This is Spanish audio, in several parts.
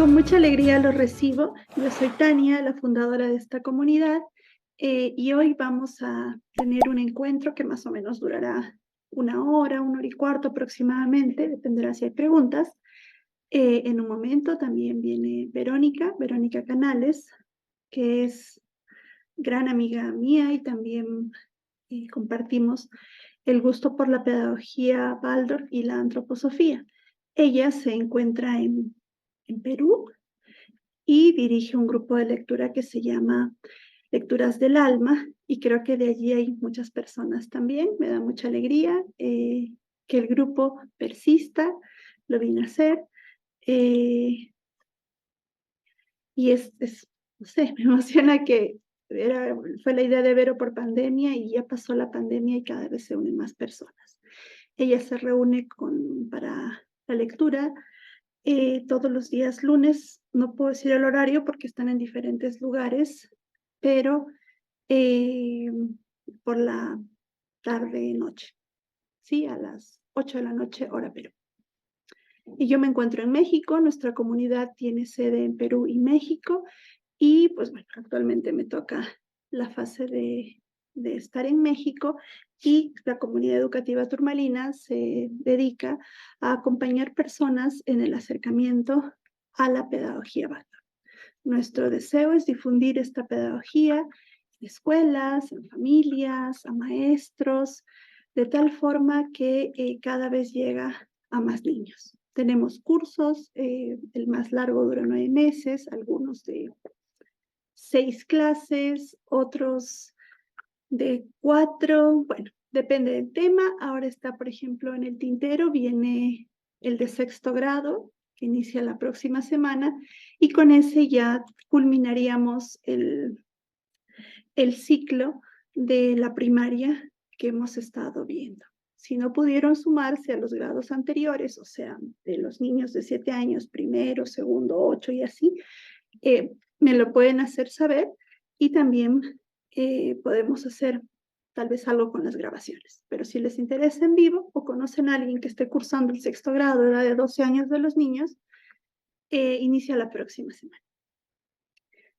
Con mucha alegría los recibo. Yo soy Tania, la fundadora de esta comunidad, y hoy vamos a tener un encuentro que más o menos durará una hora y cuarto aproximadamente, dependerá si hay preguntas. En un momento también viene Verónica Canales, que es gran amiga mía y también compartimos el gusto por la pedagogía Waldorf y la antroposofía. Ella se encuentra en Perú y dirige un grupo de lectura que se llama Lecturas del Alma, y creo que de allí hay muchas personas también. Me da mucha alegría que el grupo persista, lo vine a hacer, y no sé, me emociona que fue la idea de Vero por pandemia y ya pasó la pandemia y cada vez se unen más personas. Ella se reúne para la lectura todos los días lunes. No puedo decir el horario porque están en diferentes lugares, pero eh, por la tarde-noche, ¿sí? A las 8 de la noche, hora Perú. Y yo me encuentro en México. Nuestra comunidad tiene sede en Perú y México, y pues bueno, actualmente me toca la fase de estar en México, y la comunidad educativa turmalina se dedica a acompañar personas en el acercamiento a la pedagogía Waldorf. Nuestro deseo es difundir esta pedagogía en escuelas, en familias, a maestros, de tal forma que cada vez llega a más niños. Tenemos cursos, el más largo dura 9 meses, algunos de 6 clases, otros de 4, bueno, depende del tema. Ahora está, por ejemplo, en el tintero, viene el de sexto grado, que inicia la próxima semana, y con ese ya culminaríamos el ciclo de la primaria que hemos estado viendo. Si no pudieron sumarse a los grados anteriores, o sea, de los niños de 7 años, primero, segundo, 8 y así, me lo pueden hacer saber, y también podemos hacer tal vez algo con las grabaciones. Pero si les interesa en vivo o conocen a alguien que esté cursando el sexto grado, edad de 12 años de los niños, inicia la próxima semana.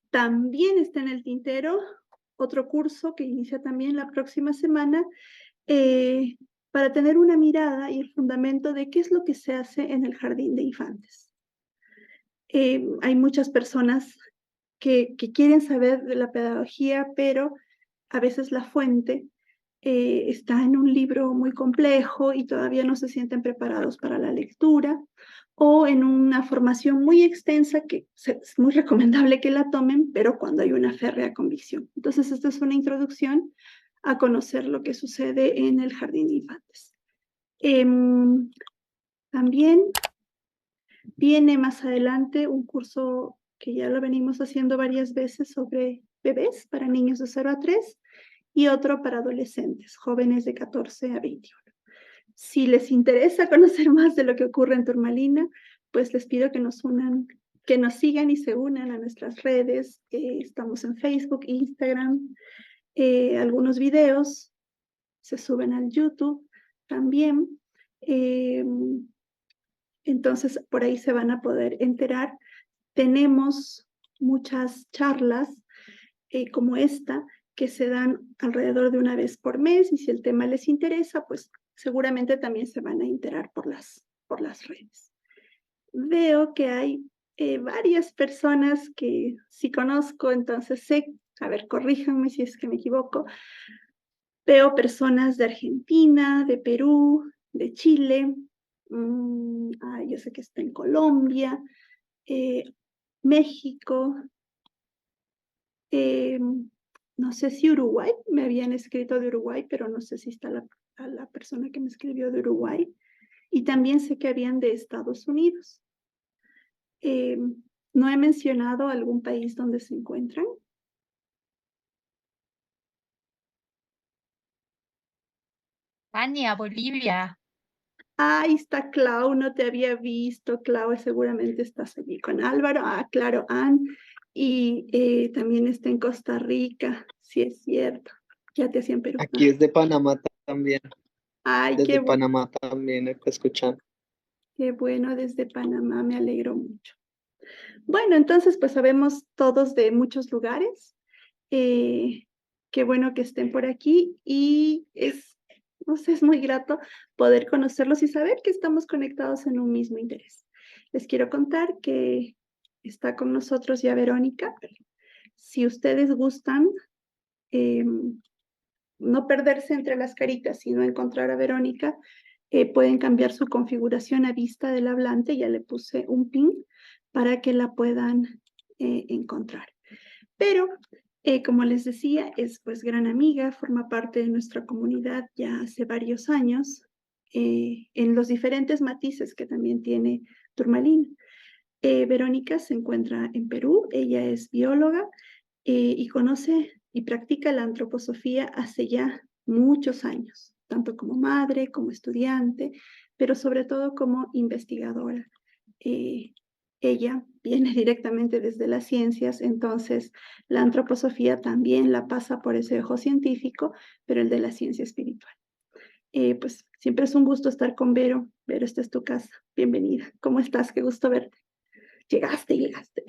También está en el tintero otro curso que inicia también la próxima semana, para tener una mirada y el fundamento de qué es lo que se hace en el jardín de infantes. Hay muchas personas que quieren saber de la pedagogía, pero a veces la fuente está en un libro muy complejo y todavía no se sienten preparados para la lectura, o en una formación muy extensa que es muy recomendable que la tomen, pero cuando hay una férrea convicción. Entonces, esta es una introducción a conocer lo que sucede en el jardín de infantes. También viene más adelante un curso que ya lo venimos haciendo varias veces sobre bebés para niños de 0 a 3, y otro para adolescentes, jóvenes de 14 a 21. Si les interesa conocer más de lo que ocurre en Turmalina, pues les pido que nos sigan y se unan a nuestras redes. Estamos en Facebook, Instagram, algunos videos se suben al YouTube también. Entonces, por ahí se van a poder enterar. Tenemos muchas charlas como esta, que se dan alrededor de una vez por mes, y si el tema les interesa, pues seguramente también se van a enterar por las redes. Veo que hay varias personas que sí conozco, entonces sé, a ver, corríjanme si es que me equivoco. Veo personas de Argentina, de Perú, de Chile, yo sé que está en Colombia, México, no sé si Uruguay, me habían escrito de Uruguay, pero no sé si está la persona que me escribió de Uruguay, y también sé que habían de Estados Unidos. No he mencionado algún país donde se encuentran. España, Bolivia. Ahí está Clau, no te había visto. Clau, seguramente estás allí con Álvaro. Claro, Ann. Y también está en Costa Rica, sí es cierto. Ya te hacían Perú. Aquí es de Panamá también. Ay, Desde Panamá también está escuchando. qué bueno, desde Panamá, me alegro mucho. Bueno, entonces, pues sabemos todos de muchos lugares. Eh, Qué bueno que estén por aquí y no sé, es muy grato poder conocerlos y saber que estamos conectados en un mismo interés. Les quiero contar que está con nosotros ya Verónica. Si ustedes gustan, em, no perderse entre las caritas, sino encontrar a Verónica, pueden cambiar su configuración a vista del hablante. Ya le puse un pin para que la puedan encontrar. Pero, como les decía, es pues gran amiga, forma parte de nuestra comunidad ya hace varios años, en los diferentes matices que también tiene Turmalina. Verónica se encuentra en Perú, ella es bióloga y conoce y practica la antroposofía hace ya muchos años, tanto como madre, como estudiante, pero sobre todo como investigadora. Eh, Ella viene directamente desde las ciencias, entonces la antroposofía también la pasa por ese ojo científico, pero el de la ciencia espiritual. Pues siempre es un gusto estar con Vero. Vero, esta es tu casa. Bienvenida. ¿Cómo estás? Qué gusto verte. Llegaste, llegaste.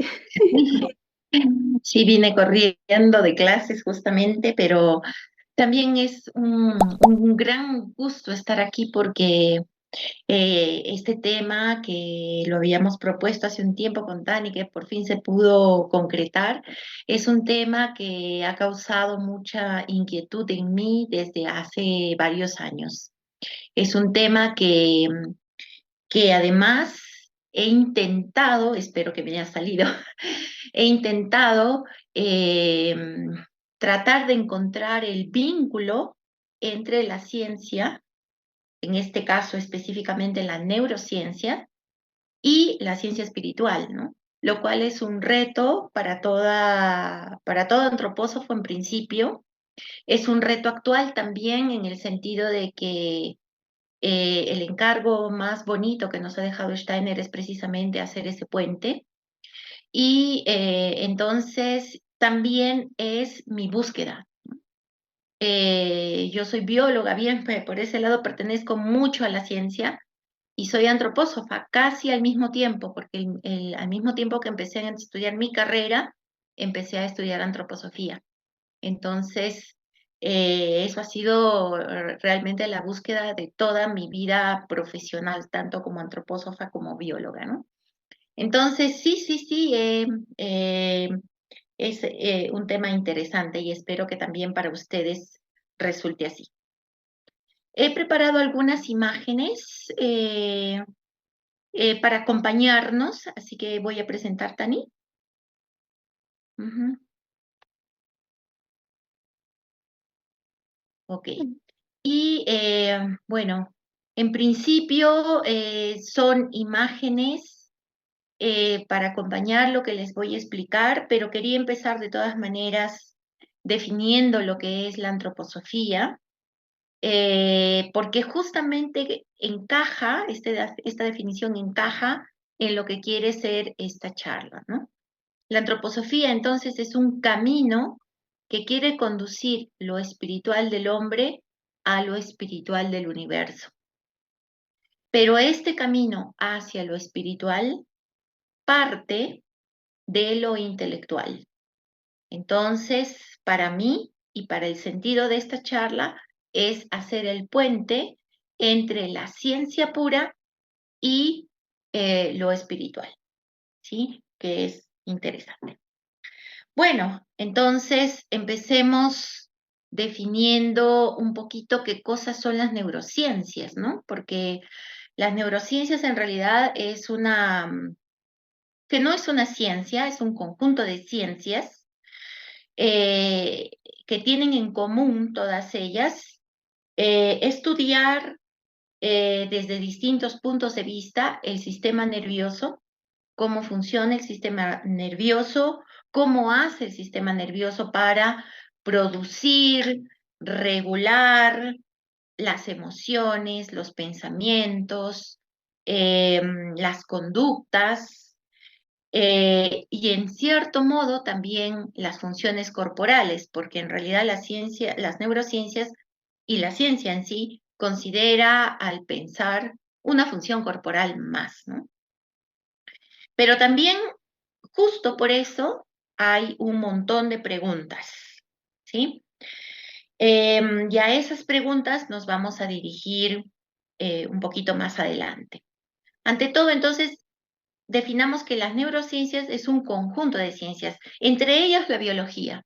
Sí, vine corriendo de clases justamente, pero también es un gran gusto estar aquí porque este tema que lo habíamos propuesto hace un tiempo con Tani, que por fin se pudo concretar, es un tema que ha causado mucha inquietud en mí desde hace varios años. Es un tema que además he intentado, espero que me haya salido, he intentado eh, tratar de encontrar el vínculo entre la ciencia, en este caso específicamente la neurociencia, y la ciencia espiritual, ¿no? Lo cual es un reto para todo antropósofo en principio. Es un reto actual también en el sentido de que el encargo más bonito que nos ha dejado Steiner es precisamente hacer ese puente. Y entonces también es mi búsqueda. Yo soy bióloga, bien, por ese lado pertenezco mucho a la ciencia y soy antropósofa casi al mismo tiempo, porque al mismo tiempo que empecé a estudiar mi carrera, empecé a estudiar antroposofía. Entonces, eso ha sido realmente la búsqueda de toda mi vida profesional, tanto como antropósofa como bióloga, ¿no? Entonces, sí, eh, es un tema interesante y espero que también para ustedes resulte así. He preparado algunas imágenes para acompañarnos, así que voy a presentar, Tani. Ujú. Ok. Y bueno, en principio son imágenes para acompañar lo que les voy a explicar, pero quería empezar de todas maneras definiendo lo que es la antroposofía, porque justamente encaja, esta definición encaja en lo que quiere ser esta charla, ¿no? La antroposofía entonces es un camino que quiere conducir lo espiritual del hombre a lo espiritual del universo. Pero este camino hacia lo espiritual parte de lo intelectual. Entonces, para mí y para el sentido de esta charla es hacer el puente entre la ciencia pura y lo espiritual, ¿sí? Que es interesante. Bueno, entonces empecemos definiendo un poquito qué cosas son las neurociencias, ¿no? Porque las neurociencias en realidad que no es una ciencia, es un conjunto de ciencias eh, que tienen en común todas ellas estudiar desde distintos puntos de vista el sistema nervioso, cómo funciona el sistema nervioso, cómo hace el sistema nervioso para producir, regular las emociones, los pensamientos, las conductas y en cierto modo también las funciones corporales, porque en realidad la ciencia, las neurociencias y la ciencia en sí considera al pensar una función corporal más, ¿no? Pero también justo por eso hay un montón de preguntas, ¿sí? Y a esas preguntas nos vamos a dirigir un poquito más adelante. Ante todo, entonces, definamos que las neurociencias es un conjunto de ciencias, entre ellas la biología,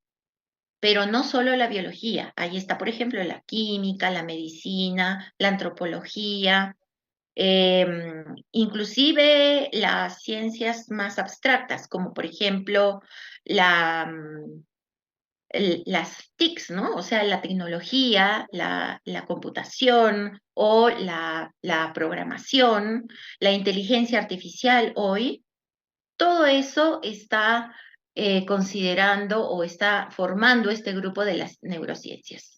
pero no solo la biología. Ahí está, por ejemplo, la química, la medicina, la antropología, inclusive las ciencias más abstractas, como por ejemplo la, las TICs, ¿no? O sea, la tecnología, la computación o la programación, la inteligencia artificial hoy, todo eso está considerando o está formando este grupo de las neurociencias.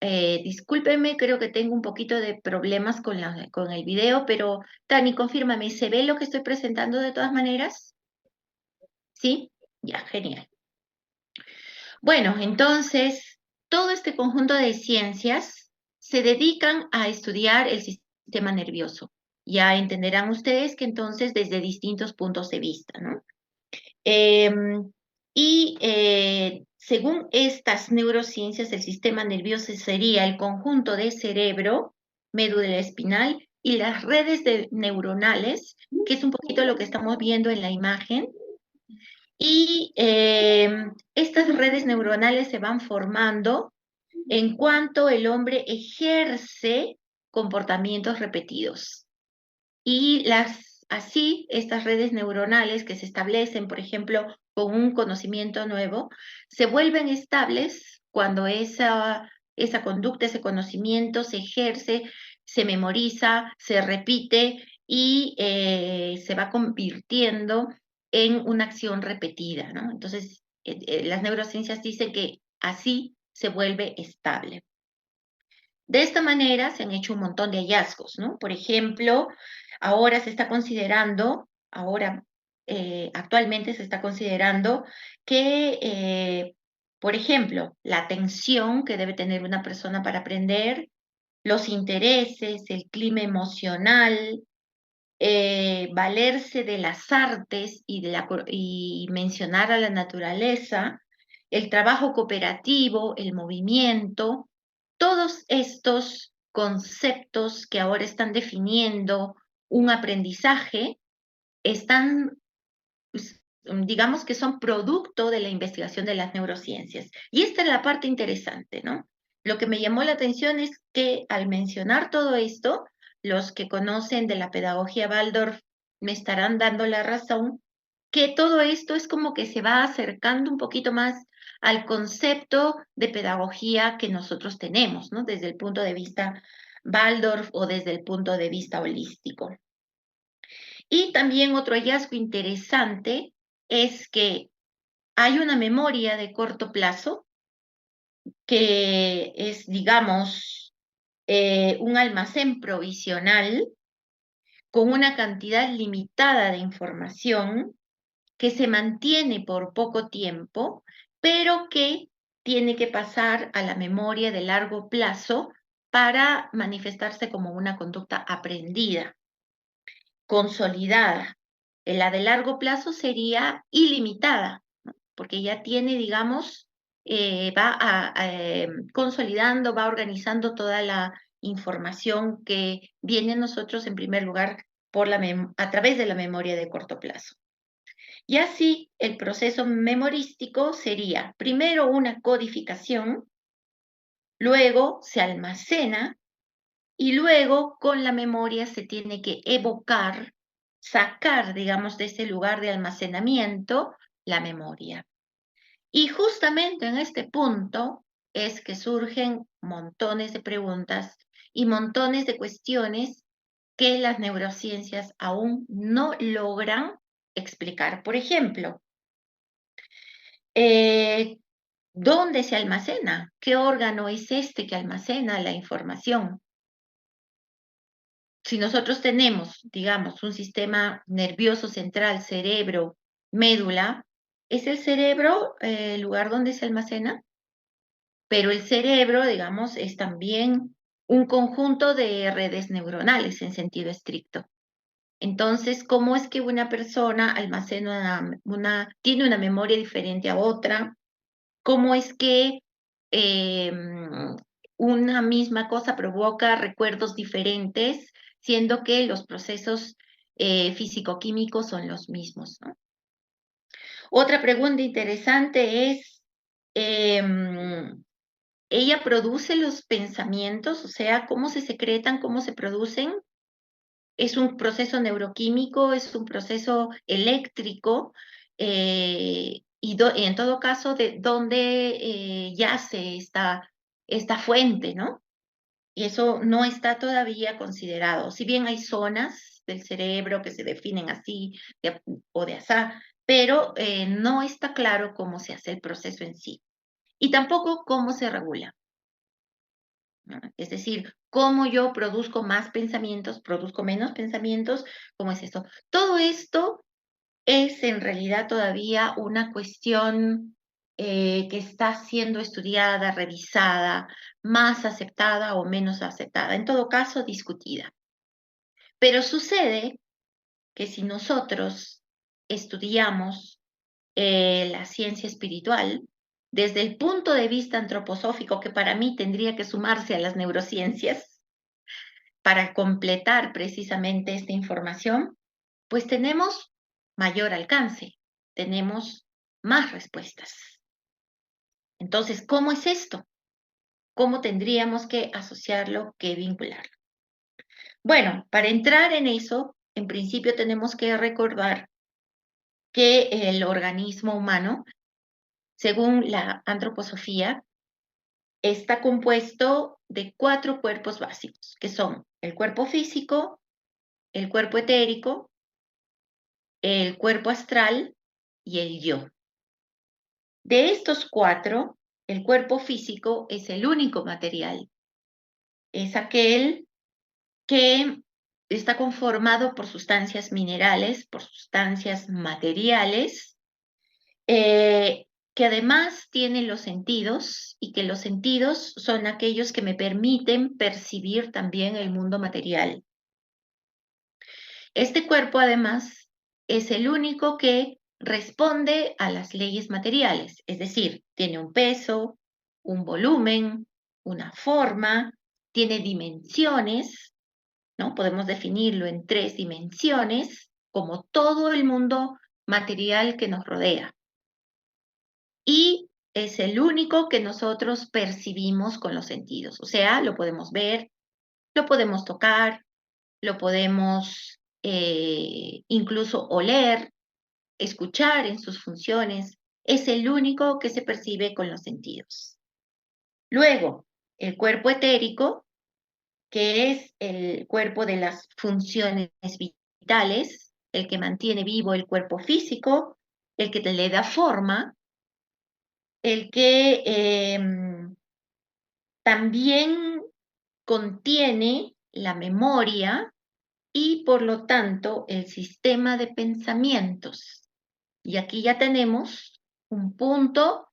Discúlpeme, creo que tengo un poquito de problemas con el video, pero Tani, confírmame, ¿se ve lo que estoy presentando de todas maneras? ¿Sí? Ya, genial. Bueno, entonces, todo este conjunto de ciencias se dedican a estudiar el sistema nervioso. Ya entenderán ustedes que entonces desde distintos puntos de vista, ¿no? Según estas neurociencias, el sistema nervioso sería el conjunto de cerebro, médula espinal y las redes neuronales, que es un poquito lo que estamos viendo en la imagen. Y estas redes neuronales se van formando en cuanto el hombre ejerce comportamientos repetidos. Y así, estas redes neuronales que se establecen, por ejemplo, con un conocimiento nuevo, se vuelven estables cuando esa conducta, ese conocimiento se ejerce, se memoriza, se repite y se va convirtiendo en una acción repetida, ¿no? Entonces, las neurociencias dicen que así se vuelve estable. De esta manera se han hecho un montón de hallazgos, ¿no? Por ejemplo, ahora se está considerando, actualmente se está considerando que, por ejemplo, la atención que debe tener una persona para aprender, los intereses, el clima emocional, valerse de las artes y mencionar a la naturaleza, el trabajo cooperativo, el movimiento, todos estos conceptos que ahora están definiendo un aprendizaje están, digamos que son producto de la investigación de las neurociencias. Y esta es la parte interesante, ¿no? Lo que me llamó la atención es que al mencionar todo esto, los que conocen de la pedagogía Waldorf me estarán dando la razón, que todo esto es como que se va acercando un poquito más al concepto de pedagogía que nosotros tenemos, ¿no? Desde el punto de vista Waldorf o desde el punto de vista holístico. Y también otro hallazgo interesante es que hay una memoria de corto plazo que es, digamos, un almacén provisional con una cantidad limitada de información que se mantiene por poco tiempo, pero que tiene que pasar a la memoria de largo plazo para manifestarse como una conducta aprendida, consolidada. La de largo plazo sería ilimitada, ¿no? Porque ya tiene, digamos, consolidando, va organizando toda la información que viene a nosotros en primer lugar a través de la memoria de corto plazo. Y así el proceso memorístico sería primero una codificación, luego se almacena y luego con la memoria se tiene que evocar, sacar, digamos, de ese lugar de almacenamiento la memoria. Y justamente en este punto es que surgen montones de preguntas y montones de cuestiones que las neurociencias aún no logran explicar. Por ejemplo, ¿dónde se almacena? ¿Qué órgano es este que almacena la información? Si nosotros tenemos, digamos, un sistema nervioso central, cerebro, médula, ¿es el cerebro el lugar donde se almacena? Pero el cerebro, digamos, es también un conjunto de redes neuronales en sentido estricto. Entonces, ¿cómo es que una persona almacena tiene una memoria diferente a otra? ¿Cómo es que una misma cosa provoca recuerdos diferentes, siendo que los procesos físico-químicos son los mismos, ¿no? Otra pregunta interesante es, ¿ella produce los pensamientos? O sea, ¿cómo se secretan, cómo se producen? ¿Es un proceso neuroquímico, es un proceso eléctrico? Y en todo caso, ¿de dónde yace esta fuente, no? Y eso no está todavía considerado. Si bien hay zonas del cerebro que se definen así o de asá, pero no está claro cómo se hace el proceso en sí. Y tampoco cómo se regula, ¿no? Es decir, cómo yo produzco más pensamientos, produzco menos pensamientos, ¿cómo es esto? Todo esto es en realidad todavía una cuestión que está siendo estudiada, revisada, más aceptada o menos aceptada, en todo caso discutida. Pero sucede que si nosotros estudiamos la ciencia espiritual, desde el punto de vista antroposófico, que para mí tendría que sumarse a las neurociencias para completar precisamente esta información, pues tenemos mayor alcance, tenemos más respuestas. Entonces, ¿cómo es esto? ¿Cómo tendríamos que asociarlo, que vincularlo? Bueno, para entrar en eso, en principio tenemos que recordar que el organismo humano, según la antroposofía, está compuesto de 4 cuerpos básicos, que son el cuerpo físico, el cuerpo etérico, el cuerpo astral y el yo. De estos 4, el cuerpo físico es el único material. Es aquel que está conformado por sustancias minerales, por sustancias materiales, que además tiene los sentidos y que los sentidos son aquellos que me permiten percibir también el mundo material. Este cuerpo además es el único que responde a las leyes materiales, es decir, tiene un peso, un volumen, una forma, tiene dimensiones, ¿no? Podemos definirlo en 3 dimensiones, como todo el mundo material que nos rodea. Y es el único que nosotros percibimos con los sentidos, o sea, lo podemos ver, lo podemos tocar, lo podemos incluso oler, escuchar en sus funciones, es el único que se percibe con los sentidos. Luego, el cuerpo etérico, que es el cuerpo de las funciones vitales, el que mantiene vivo el cuerpo físico, el que le da forma, el que también contiene la memoria y por lo tanto el sistema de pensamientos. Y aquí ya tenemos un punto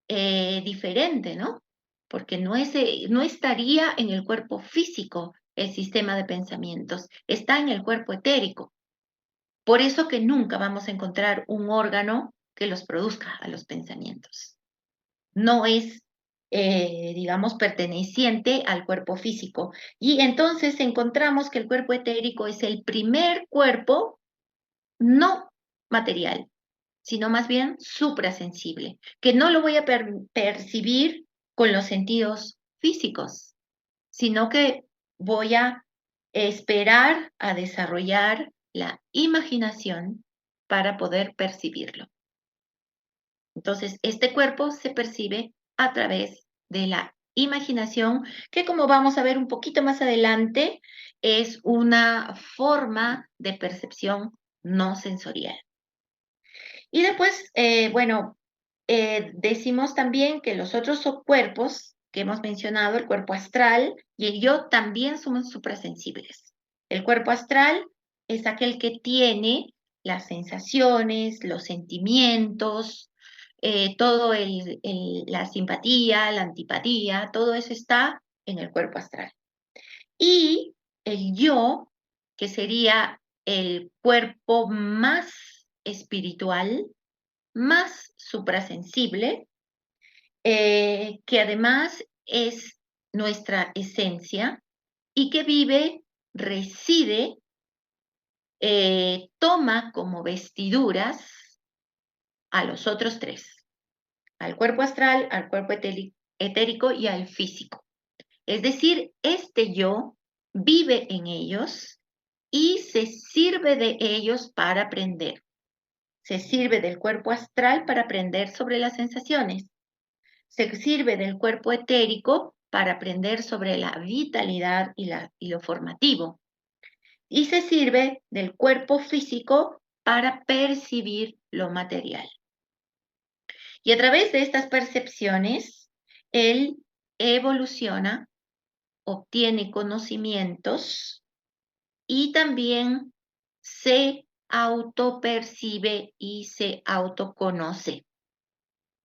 diferente, ¿no? Porque no estaría en el cuerpo físico el sistema de pensamientos, está en el cuerpo etérico. Por eso que nunca vamos a encontrar un órgano que los produzca a los pensamientos. No es, digamos, perteneciente al cuerpo físico. Y entonces encontramos que el cuerpo etérico es el primer cuerpo no material, sino más bien suprasensible, que no lo voy a percibir con los sentidos físicos, sino que voy a esperar a desarrollar la imaginación para poder percibirlo. Entonces, este cuerpo se percibe a través de la imaginación, que como vamos a ver un poquito más adelante, es una forma de percepción no sensorial. Y después, decimos también que los otros cuerpos que hemos mencionado, el cuerpo astral y el yo, también somos suprasensibles. El cuerpo astral es aquel que tiene las sensaciones, los sentimientos, todo la simpatía, la antipatía, todo eso está en el cuerpo astral. Y el yo, que sería el cuerpo más espiritual, más suprasensible, que además es nuestra esencia y que vive, reside, toma como vestiduras a los otros tres, al cuerpo astral, al cuerpo etérico y al físico. Es decir, este yo vive en ellos y se sirve de ellos para aprender. Se sirve del cuerpo astral para aprender sobre las sensaciones. Se sirve del cuerpo etérico para aprender sobre la vitalidad y lo formativo. Y se sirve del cuerpo físico para percibir lo material. Y a través de estas percepciones, él evoluciona, obtiene conocimientos y también se autopercibe y se autoconoce.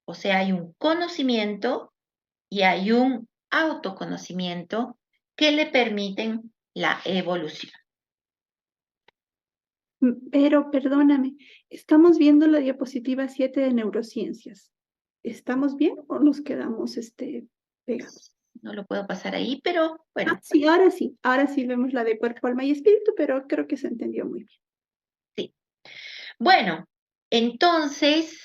O sea, hay un conocimiento y hay un autoconocimiento que le permiten la evolución. Pero perdóname, estamos viendo la diapositiva 7 de neurociencias. ¿Estamos bien o nos quedamos pegados? No lo puedo pasar ahí, pero bueno. Sí, ahora sí vemos la de cuerpo, alma y espíritu, pero creo que se entendió muy bien. Sí. Bueno, entonces,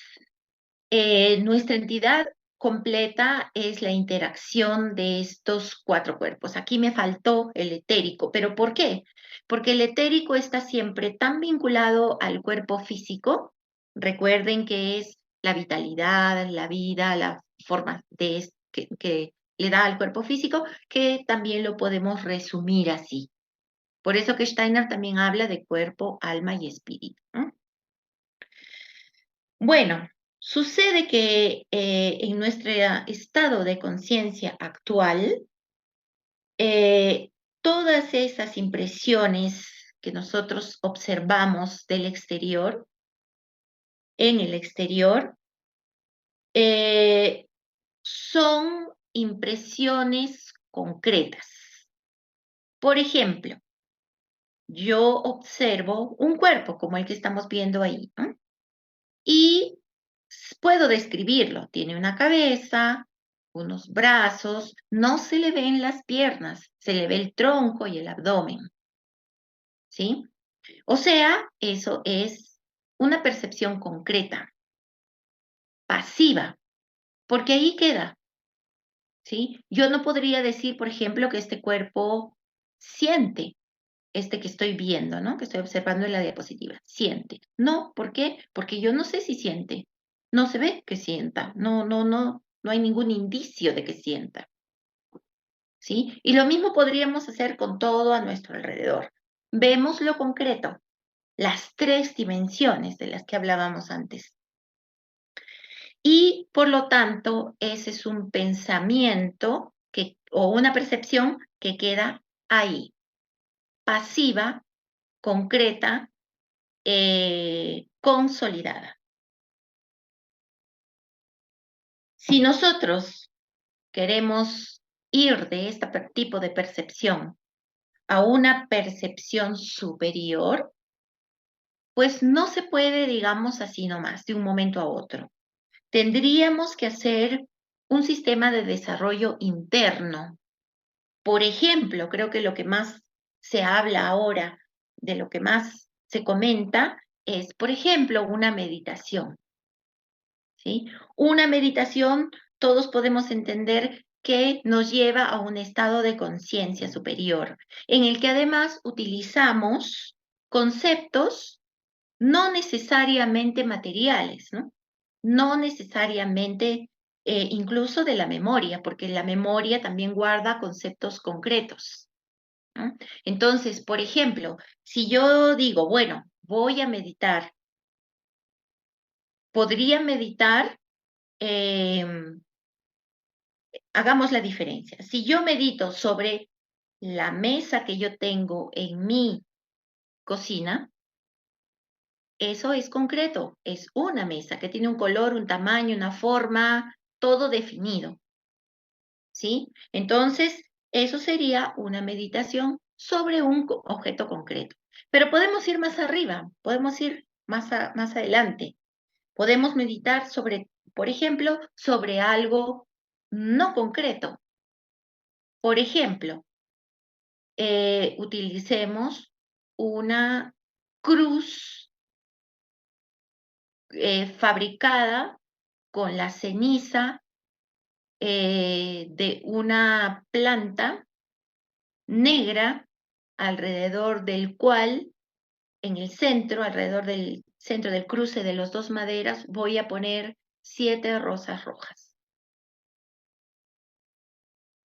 nuestra entidad completa es la interacción de estos 4 cuerpos. Aquí me faltó el etérico, ¿pero por qué? Porque el etérico está siempre tan vinculado al cuerpo físico. Recuerden que es la vitalidad, la vida, la forma que le da al cuerpo físico, que también lo podemos resumir así. Por eso que Steiner también habla de cuerpo, alma y espíritu, ¿no? Bueno, sucede que en nuestro estado de conciencia actual, todas esas impresiones que nosotros observamos del exterior, en el exterior, son impresiones concretas. Por ejemplo, yo observo un cuerpo como el que estamos viendo ahí, ¿no? Y puedo describirlo. Tiene una cabeza, unos brazos, no se le ven las piernas, se le ve el tronco y el abdomen. ¿Sí? O sea, eso es una percepción concreta, pasiva, porque ahí queda. ¿Sí? Yo no podría decir, por ejemplo, que este cuerpo siente, que estoy viendo, ¿no? Que estoy observando en la diapositiva. Siente. No, ¿por qué? Porque yo no sé si siente. No se ve que sienta. No hay ningún indicio de que sienta. ¿Sí? Y lo mismo podríamos hacer con todo a nuestro alrededor. Vemos lo concreto, las 3 dimensiones de las que hablábamos antes. Y por lo tanto, ese es un pensamiento o una percepción que queda ahí, pasiva, concreta, consolidada. Si nosotros queremos ir de este tipo de percepción a una percepción superior, pues no se puede, digamos así nomás, de un momento a otro. Tendríamos que hacer un sistema de desarrollo interno. Por ejemplo, creo que lo que más se habla ahora, de lo que más se comenta, es, por ejemplo, una meditación. ¿Sí? Una meditación, todos podemos entender que nos lleva a un estado de conciencia superior, en el que además utilizamos conceptos no necesariamente materiales, ¿no? No necesariamente incluso de la memoria, porque la memoria también guarda conceptos concretos, ¿no? Entonces, por ejemplo, si yo digo, bueno, voy a meditar, podría meditar, hagamos la diferencia. Si yo medito sobre la mesa que yo tengo en mi cocina, eso es concreto, es una mesa que tiene un color, un tamaño, una forma, todo definido. ¿Sí? Entonces, eso sería una meditación sobre un objeto concreto. Pero podemos ir más arriba, podemos ir más adelante. Podemos meditar sobre, por ejemplo, sobre algo no concreto. Por ejemplo, utilicemos una cruz fabricada con la ceniza de una planta negra, alrededor del cual, en el centro, alrededor del centro del cruce de las dos maderas, voy a poner 7 rosas rojas.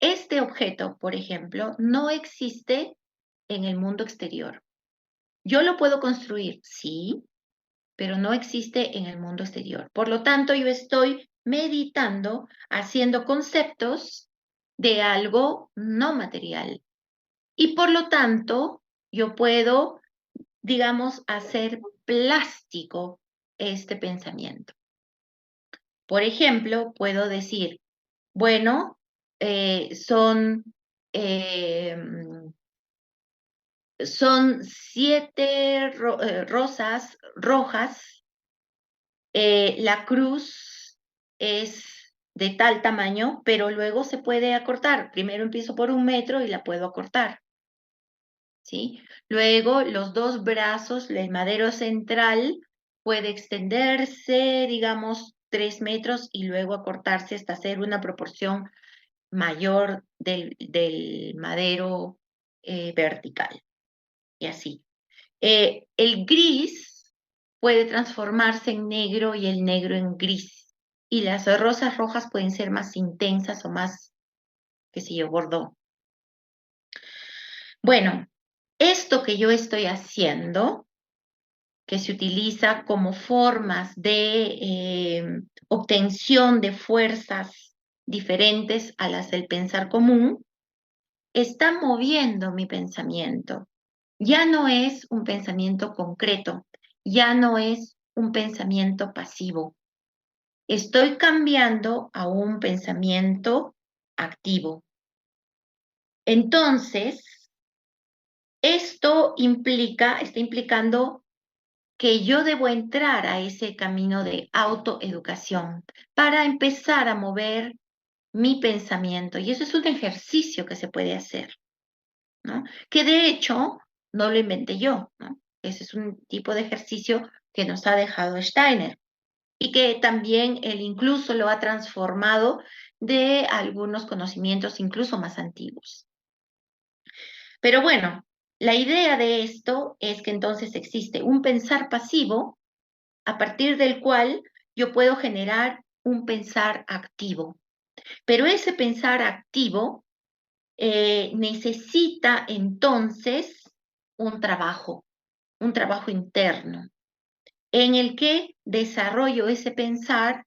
Este objeto, por ejemplo, no existe en el mundo exterior. Yo lo puedo construir, sí, pero no existe en el mundo exterior. Por lo tanto, yo estoy meditando, haciendo conceptos de algo no material. Y por lo tanto, yo puedo, digamos, hacer plástico este pensamiento. Por ejemplo, puedo decir, bueno, son 7 rosas rojas. La cruz es de tal tamaño, pero luego se puede acortar. Primero empiezo por 1 metro y la puedo acortar, ¿sí? Luego los 2 brazos, el madero central puede extenderse, digamos, 3 metros y luego acortarse hasta hacer una proporción mayor del madero vertical, y así. El gris puede transformarse en negro y el negro en gris. Y las rosas rojas pueden ser más intensas o más, qué sé yo, bordó. Bueno, esto que yo estoy haciendo, que se utiliza como formas de obtención de fuerzas diferentes a las del pensar común, está moviendo mi pensamiento. Ya no es un pensamiento concreto, ya no es un pensamiento pasivo. Estoy cambiando a un pensamiento activo. Entonces, esto está implicando que yo debo entrar a ese camino de autoeducación para empezar a mover mi pensamiento. Y eso es un ejercicio que se puede hacer, ¿no? Que de hecho no lo inventé yo, ¿no? Ese es un tipo de ejercicio que nos ha dejado Steiner y que también él incluso lo ha transformado de algunos conocimientos incluso más antiguos. Pero bueno, la idea de esto es que entonces existe un pensar pasivo a partir del cual yo puedo generar un pensar activo. Pero ese pensar activo necesita entonces un trabajo interno, en el que desarrollo ese pensar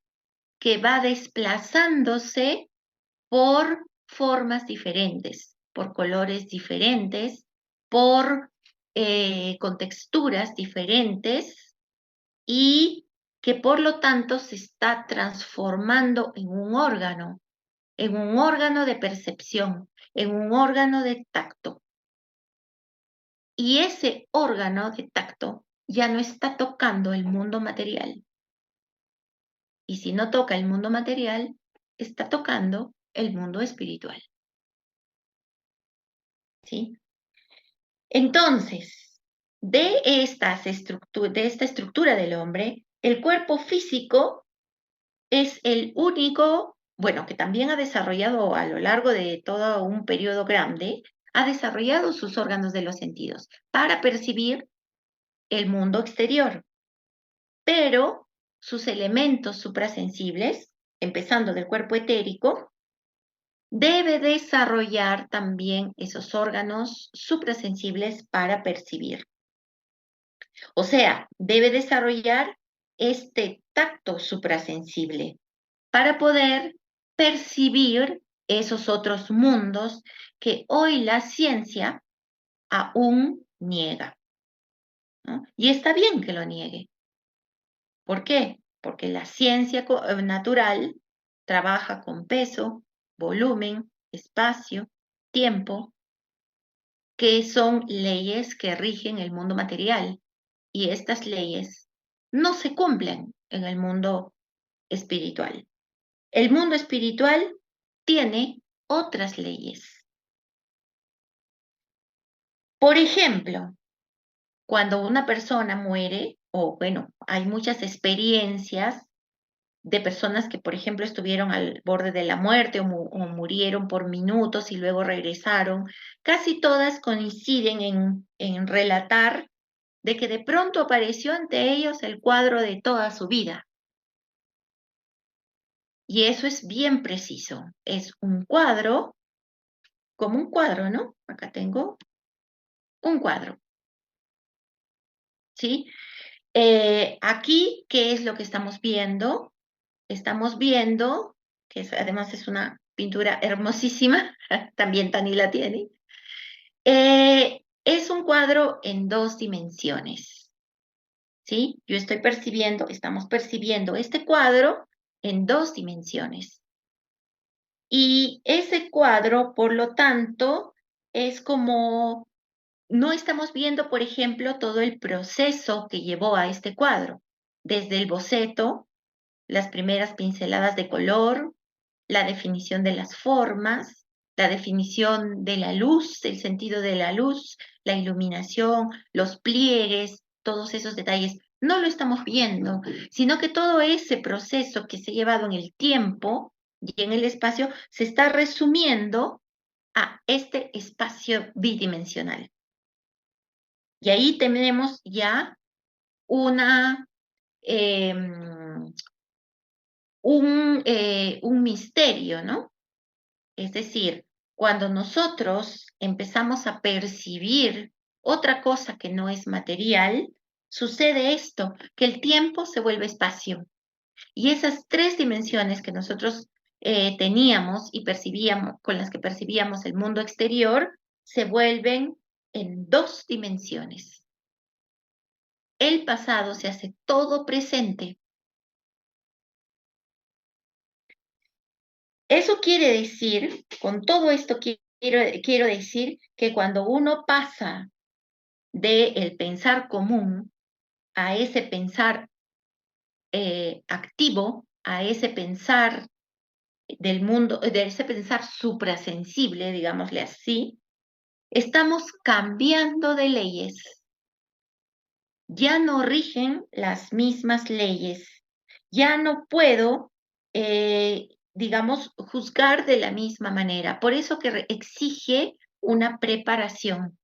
que va desplazándose por formas diferentes, por colores diferentes, con texturas diferentes y que por lo tanto se está transformando en un órgano de percepción, en un órgano de tacto. Y ese órgano de tacto ya no está tocando el mundo material. Y si no toca el mundo material, está tocando el mundo espiritual. ¿Sí? Entonces, de esta estructura del hombre, el cuerpo físico es el único, bueno, que también ha desarrollado a lo largo de todo un periodo grande, ha desarrollado sus órganos de los sentidos para percibir el mundo exterior. Pero sus elementos suprasensibles, empezando del cuerpo etérico, debe desarrollar también esos órganos suprasensibles para percibir. O sea, debe desarrollar este tacto suprasensible para poder percibir esos otros mundos que hoy la ciencia aún niega, ¿no? Y está bien que lo niegue. ¿Por qué? Porque la ciencia natural trabaja con peso, volumen, espacio, tiempo, que son leyes que rigen el mundo material y estas leyes no se cumplen en el mundo espiritual. El mundo espiritual tiene otras leyes. Por ejemplo, cuando una persona muere, o bueno, hay muchas experiencias de personas que, por ejemplo, estuvieron al borde de la muerte o murieron por minutos y luego regresaron, casi todas coinciden en relatar de que de pronto apareció ante ellos el cuadro de toda su vida. Y eso es bien preciso. Es un cuadro, como un cuadro, ¿no? Acá tengo un cuadro, ¿sí? Aquí, ¿qué es lo que estamos viendo? Estamos viendo, que además es una pintura hermosísima, también Tani la tiene, es un cuadro en 2 dimensiones, ¿sí? Yo estoy percibiendo, estamos percibiendo este cuadro en 2 dimensiones. Y ese cuadro, por lo tanto, es como, no estamos viendo, por ejemplo, todo el proceso que llevó a este cuadro, desde el boceto, las primeras pinceladas de color, la definición de las formas, la definición de la luz, el sentido de la luz, la iluminación, los pliegues, todos esos detalles. No lo estamos viendo, sino que todo ese proceso que se ha llevado en el tiempo y en el espacio se está resumiendo a este espacio bidimensional. Y ahí tenemos ya una, un misterio, ¿no? Es decir, cuando nosotros empezamos a percibir otra cosa que no es material, sucede esto, que el tiempo se vuelve espacio. Y esas 3 dimensiones que nosotros teníamos y percibíamos, con las que percibíamos el mundo exterior, se vuelven en 2 dimensiones. El pasado se hace todo presente. Eso quiere decir, con todo esto quiero decir que cuando uno pasa del pensar común a ese pensar activo, a ese pensar del mundo, de ese pensar suprasensible, digámosle así, estamos cambiando de leyes. Ya no rigen las mismas leyes. Ya no puedo, digamos, juzgar de la misma manera. Por eso que exige una preparación.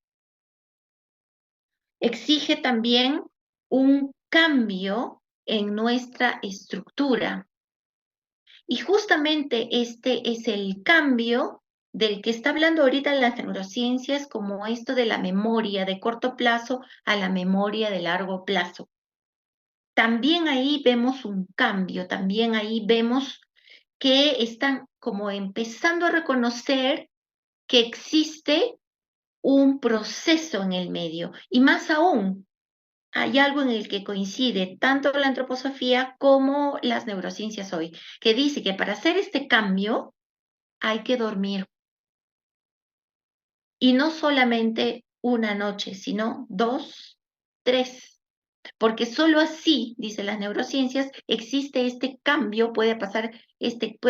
Exige también un cambio en nuestra estructura. Y justamente este es el cambio del que está hablando ahorita en las neurociencias, como esto de la memoria de corto plazo a la memoria de largo plazo. También ahí vemos un cambio, también ahí vemos que están como empezando a reconocer que existe un proceso en el medio. Y más aún, hay algo en el que coincide tanto la antroposofía como las neurociencias hoy, que dice que para hacer este cambio hay que dormir. Y no solamente una noche, sino 2, 3. Porque solo así, dicen las neurociencias, existe este cambio, puede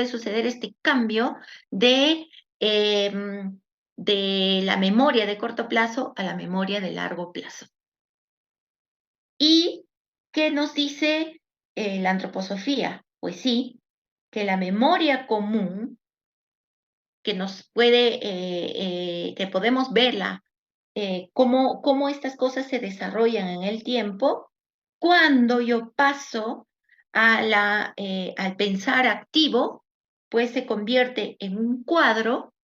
suceder este cambio de la memoria de corto plazo a la memoria de largo plazo. ¿Y qué nos dice la antroposofía? Pues sí, que la memoria común, que nos puede, que podemos verla, cómo estas cosas se desarrollan en el tiempo, cuando yo paso al pensar activo, pues se convierte en un cuadro,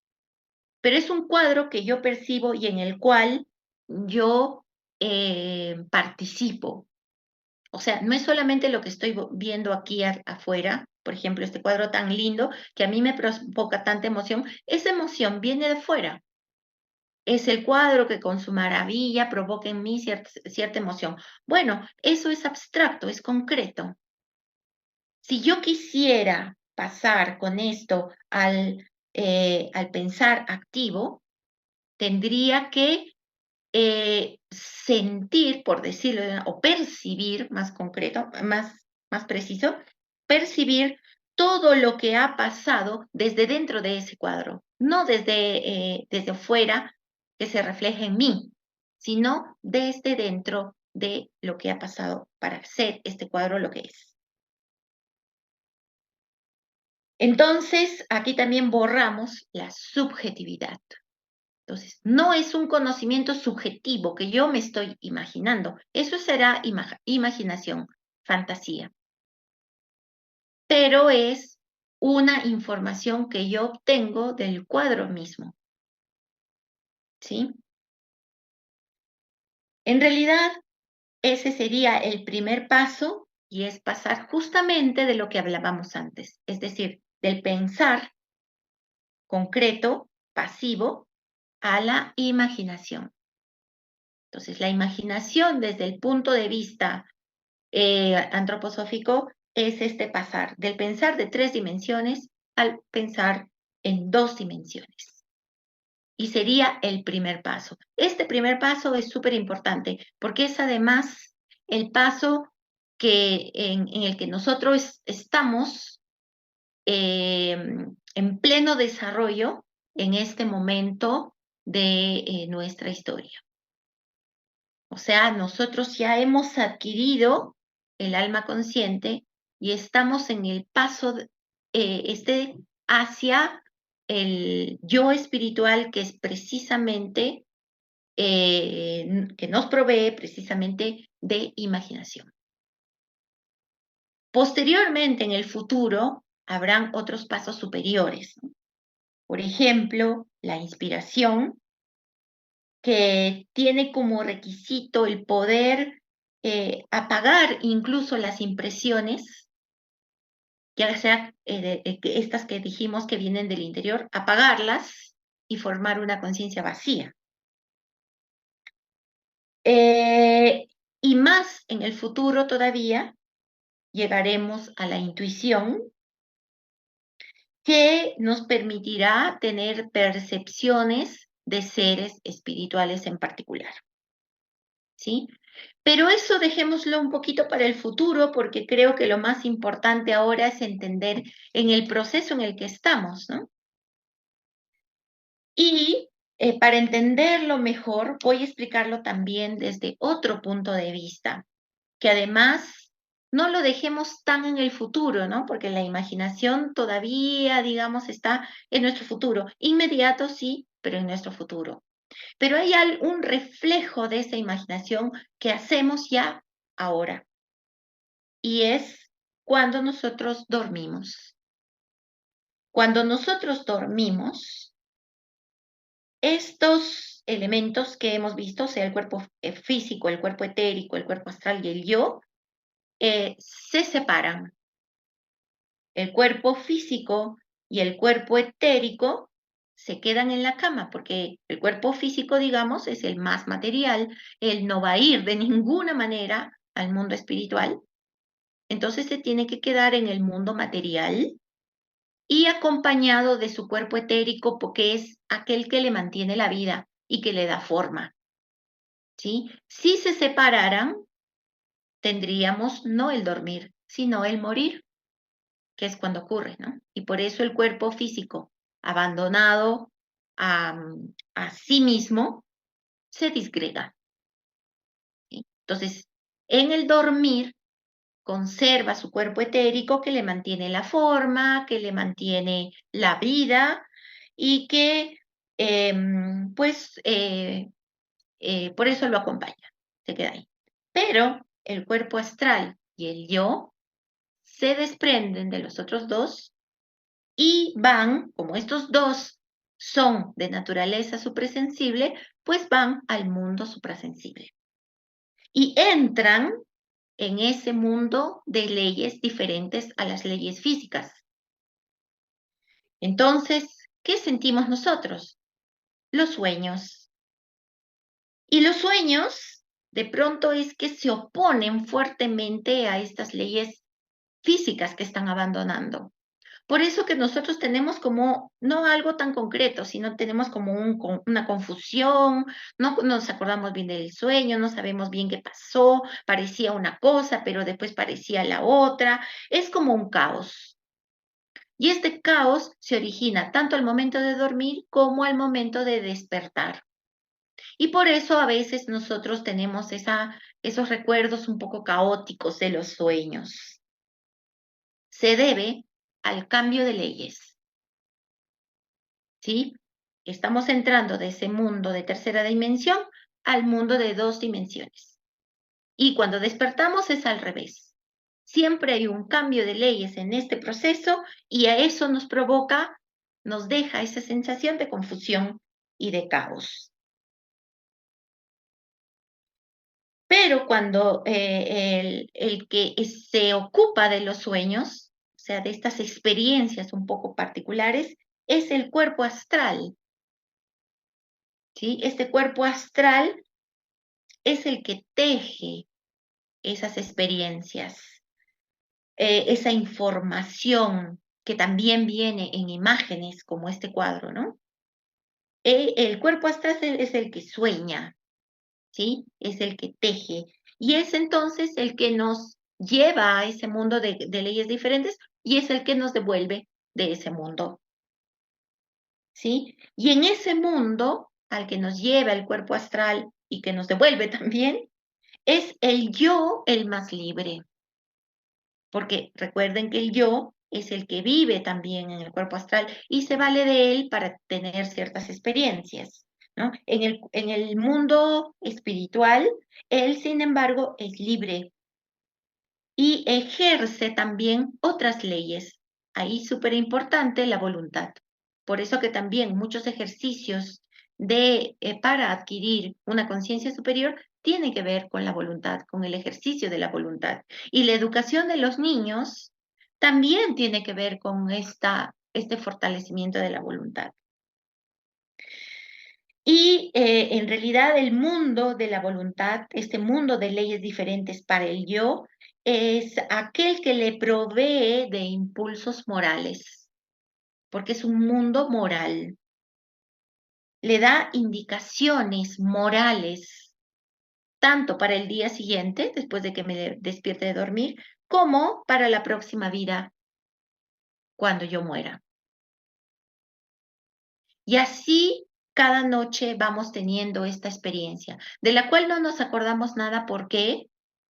pero es un cuadro que yo percibo y en el cual yo participo. O sea, no es solamente lo que estoy viendo aquí afuera, por ejemplo, este cuadro tan lindo que a mí me provoca tanta emoción, esa emoción viene de fuera. Es el cuadro que con su maravilla provoca en mí cierta emoción. Bueno, eso es abstracto, es concreto. Si yo quisiera pasar con esto al pensar activo, tendría que sentir, por decirlo, o percibir, más concreto, más preciso, percibir todo lo que ha pasado desde dentro de ese cuadro, no desde afuera que se refleja en mí, sino desde dentro de lo que ha pasado para hacer este cuadro lo que es. Entonces, aquí también borramos la subjetividad. Entonces, no es un conocimiento subjetivo que yo me estoy imaginando. Eso será imaginación, fantasía. Pero es una información que yo obtengo del cuadro mismo. ¿Sí? En realidad, ese sería el primer paso y es pasar justamente de lo que hablábamos antes, es decir, del pensar concreto, pasivo, a la imaginación. Entonces, la imaginación desde el punto de vista antroposófico es este pasar del pensar de 3 dimensiones al pensar en 2 dimensiones. Y sería el primer paso. Este primer paso es súper importante porque es además el paso en el que nosotros estamos en pleno desarrollo en este momento de nuestra historia. O sea, nosotros ya hemos adquirido el alma consciente y estamos en el paso hacia el yo espiritual que es precisamente, que nos provee precisamente de imaginación. Posteriormente, en el futuro, habrán otros pasos superiores, ¿no? Por ejemplo, la inspiración, que tiene como requisito el poder apagar incluso las impresiones, ya sea estas que dijimos que vienen del interior, apagarlas y formar una conciencia vacía. Y más en el futuro todavía llegaremos a la intuición, que nos permitirá tener percepciones de seres espirituales en particular. ¿Sí? Pero eso dejémoslo un poquito para el futuro, porque creo que lo más importante ahora es entender en el proceso en el que estamos, ¿no? Y para entenderlo mejor, voy a explicarlo también desde otro punto de vista, que además no lo dejemos tan en el futuro, ¿no? Porque la imaginación todavía, digamos, está en nuestro futuro. Inmediato sí, pero en nuestro futuro. Pero hay un reflejo de esa imaginación que hacemos ya ahora. Y es cuando nosotros dormimos. Cuando nosotros dormimos, estos elementos que hemos visto, sea el cuerpo físico, el cuerpo etérico, el cuerpo astral y el yo, se separan. El cuerpo físico y el cuerpo etérico se quedan en la cama, porque el cuerpo físico, digamos, es el más material, él no va a ir de ninguna manera al mundo espiritual, entonces se tiene que quedar en el mundo material y acompañado de su cuerpo etérico, porque es aquel que le mantiene la vida y que le da forma, ¿sí? Si se separaran, tendríamos no el dormir, sino el morir, que es cuando ocurre, ¿no? Y por eso el cuerpo físico, abandonado a sí mismo, se disgrega, ¿sí? Entonces, en el dormir, conserva su cuerpo etérico que le mantiene la forma, que le mantiene la vida y que, por eso lo acompaña, se queda ahí. Pero el cuerpo astral y el yo se desprenden de los otros dos y van, como estos dos son de naturaleza suprasensible, pues van al mundo suprasensible. Y entran en ese mundo de leyes diferentes a las leyes físicas. Entonces, ¿qué sentimos nosotros? Los sueños. Y los sueños, de pronto, es que se oponen fuertemente a estas leyes físicas que están abandonando. Por eso que nosotros tenemos como, no algo tan concreto, sino tenemos como una confusión, no nos acordamos bien del sueño, no sabemos bien qué pasó, parecía una cosa, pero después parecía la otra, es como un caos. Y este caos se origina tanto al momento de dormir como al momento de despertar. Y por eso a veces nosotros tenemos esos recuerdos un poco caóticos de los sueños. Se debe al cambio de leyes, ¿sí? Estamos entrando de ese mundo de tercera dimensión al mundo de 2 dimensiones. Y cuando despertamos es al revés. Siempre hay un cambio de leyes en este proceso y a eso nos provoca, nos deja esa sensación de confusión y de caos. Pero cuando el que se ocupa de los sueños, o sea, de estas experiencias un poco particulares, es el cuerpo astral, ¿sí? Este cuerpo astral es el que teje esas experiencias, esa información que también viene en imágenes como este cuadro, ¿no? El cuerpo astral es el que sueña, ¿sí? Es el que teje. Y es entonces el que nos lleva a ese mundo de leyes diferentes y es el que nos devuelve de ese mundo, ¿sí? Y en ese mundo al que nos lleva el cuerpo astral y que nos devuelve también, es el yo el más libre. Porque recuerden que el yo es el que vive también en el cuerpo astral y se vale de él para tener ciertas experiencias, ¿no? En el mundo espiritual, él, sin embargo, es libre y ejerce también otras leyes. Ahí súper importante la voluntad. Por eso que también muchos ejercicios para adquirir una conciencia superior tienen que ver con la voluntad, con el ejercicio de la voluntad. Y la educación de los niños también tiene que ver con este fortalecimiento de la voluntad. Y en realidad el mundo de la voluntad, este mundo de leyes diferentes para el yo, es aquel que le provee de impulsos morales, porque es un mundo moral. Le da indicaciones morales, tanto para el día siguiente, después de que me despierte de dormir, como para la próxima vida, cuando yo muera. Y así cada noche vamos teniendo esta experiencia, de la cual no nos acordamos nada. ¿Por qué?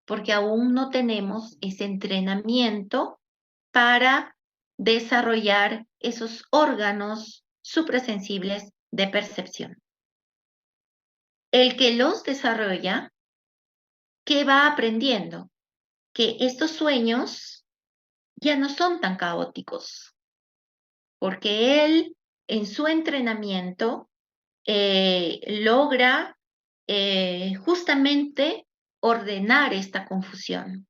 Porque aún no tenemos ese entrenamiento para desarrollar esos órganos suprasensibles de percepción. El que los desarrolla, ¿qué va aprendiendo? Que estos sueños ya no son tan caóticos, porque él en su entrenamiento logra justamente ordenar esta confusión,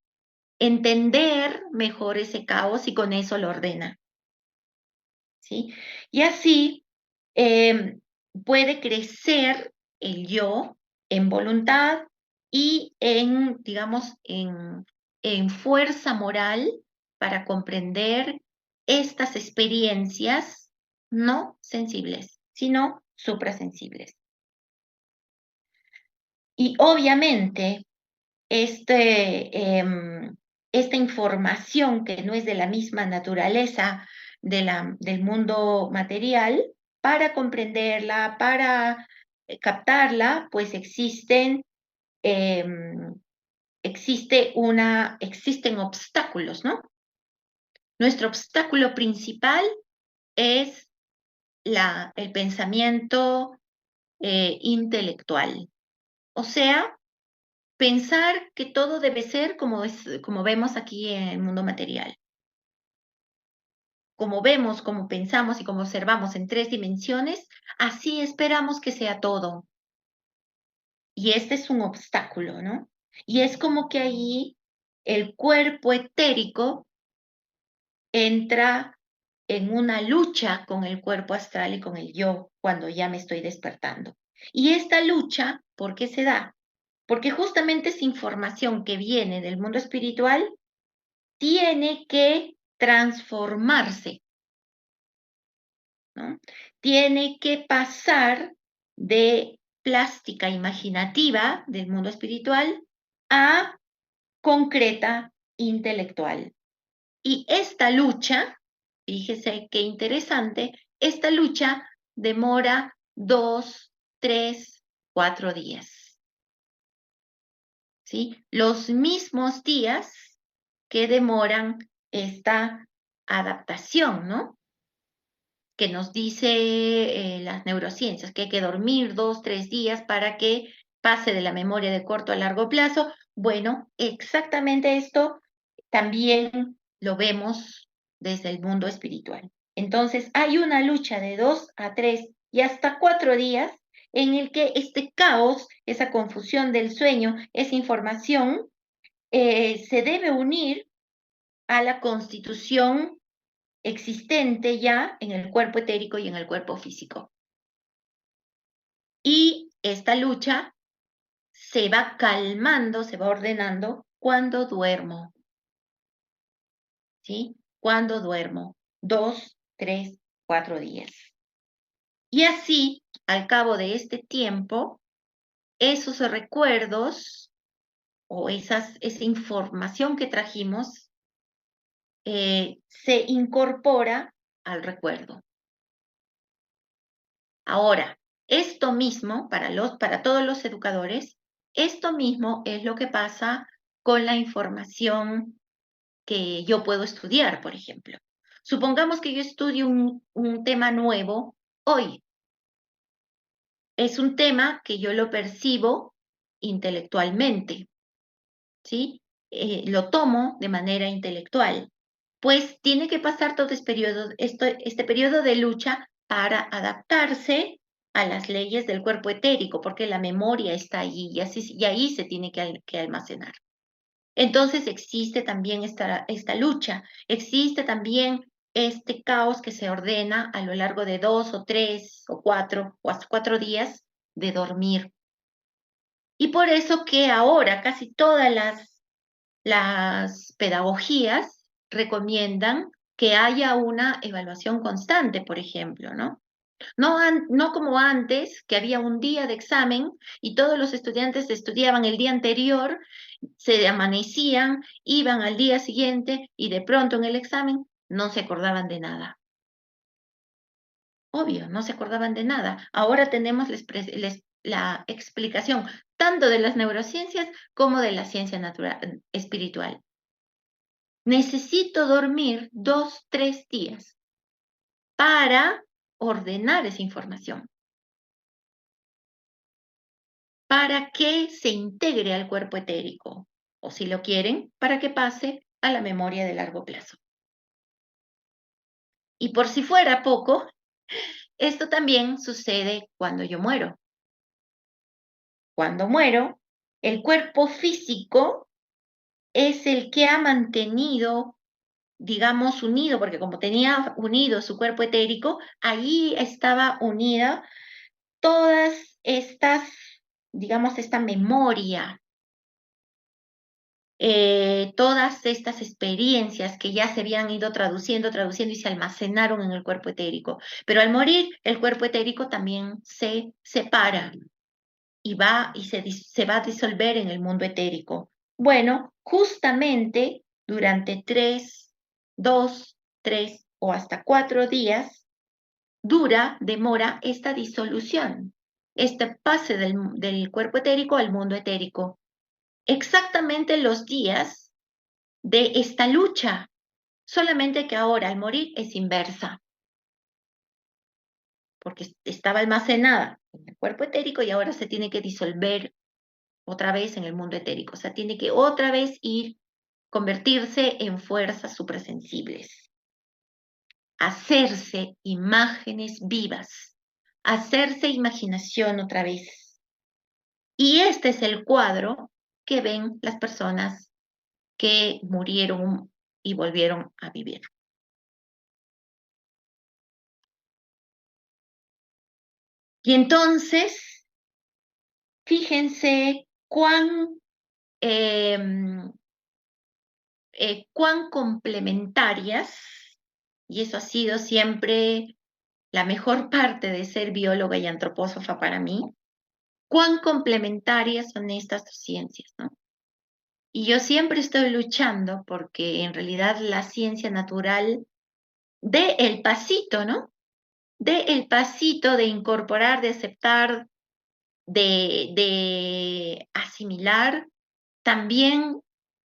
entender mejor ese caos y con eso lo ordena, ¿sí? Y así puede crecer el yo en voluntad y digamos, en fuerza moral para comprender estas experiencias no sensibles, sino suprasensibles. Y obviamente, esta información que no es de la misma naturaleza del mundo material, para comprenderla, para captarla, pues existen obstáculos, ¿no? Nuestro obstáculo principal es el pensamiento intelectual. O sea, pensar que todo debe ser como vemos aquí en el mundo material. Como vemos, como pensamos y como observamos en 3 dimensiones, así esperamos que sea todo. Y este es un obstáculo, ¿no? Y es como que ahí el cuerpo etérico entra en una lucha con el cuerpo astral y con el yo cuando ya me estoy despertando. Y esta lucha, ¿por qué se da? Porque justamente esa información que viene del mundo espiritual tiene que transformarse ¿no? Tiene que pasar de plástica imaginativa del mundo espiritual a concreta intelectual. Y esta lucha, fíjese qué interesante, esta lucha demora 2, 3, 4 días. ¿Sí? Los mismos días que demoran esta adaptación, ¿no? Que nos dice las neurociencias, que hay que dormir 2, 3 días para que pase de la memoria de corto a largo plazo. Bueno, exactamente esto también lo vemos desde el mundo espiritual. Entonces, hay una lucha de 2 a 3 y hasta 4 días en el que este caos, esa confusión del sueño, esa información, se debe unir a la constitución existente ya en el cuerpo etérico y en el cuerpo físico. Y esta lucha se va calmando, se va ordenando cuando duermo. ¿Sí? Cuando duermo. 2, 3, 4 días. Y así, al cabo de este tiempo, esos recuerdos o esa información que trajimos se incorpora al recuerdo. Ahora, esto mismo, para todos los educadores, esto mismo es lo que pasa con la información que yo puedo estudiar, por ejemplo. Supongamos que yo estudio un tema nuevo hoy. Es un tema que yo lo percibo intelectualmente, ¿sí? Lo tomo de manera intelectual. Pues tiene que pasar todo este periodo de lucha para adaptarse a las leyes del cuerpo etérico, porque la memoria está allí y ahí se tiene que almacenar. Entonces existe también esta lucha, existe también este caos que se ordena a lo largo de 2 o 3 o 4 o hasta 4 días de dormir. Y por eso que ahora casi todas las pedagogías recomiendan que haya una evaluación constante, por ejemplo, ¿no? No como antes, que había un día de examen y todos los estudiantes estudiaban el día anterior, se amanecían, iban al día siguiente y de pronto en el examen no se acordaban de nada. Obvio, no se acordaban de nada. Ahora tenemos la explicación tanto de las neurociencias como de la ciencia natural, espiritual. Necesito dormir 2, 3 días para ordenar esa información, para que se integre al cuerpo etérico, o si lo quieren, para que pase a la memoria de largo plazo. Y por si fuera poco, esto también sucede cuando yo muero. Cuando muero, el cuerpo físico es el que ha mantenido, digamos, unido, porque como tenía unido su cuerpo etérico, allí estaba unida todas estas, digamos, esta memoria, todas estas experiencias que ya se habían ido traduciendo y se almacenaron en el cuerpo etérico. Pero al morir, el cuerpo etérico también se separa y se va a disolver en el mundo etérico. Bueno, justamente durante 3, 2, 3 o hasta 4 días demora esta disolución, este pase del cuerpo etérico al mundo etérico. Exactamente los días de esta lucha, solamente que ahora al morir es inversa, porque estaba almacenada en el cuerpo etérico y ahora se tiene que disolver otra vez en el mundo etérico, o sea, tiene que otra vez convertirse en fuerzas suprasensibles, hacerse imágenes vivas, hacerse imaginación otra vez. Y este es el cuadro que ven las personas que murieron y volvieron a vivir. Y entonces, fíjense cuán complementarias, y eso ha sido siempre la mejor parte de ser bióloga y antropósofa para mí, cuán complementarias son estas dos ciencias, ¿no? Y yo siempre estoy luchando porque en realidad la ciencia natural dé el pasito, ¿no? Dé el pasito de incorporar, de aceptar, de asimilar también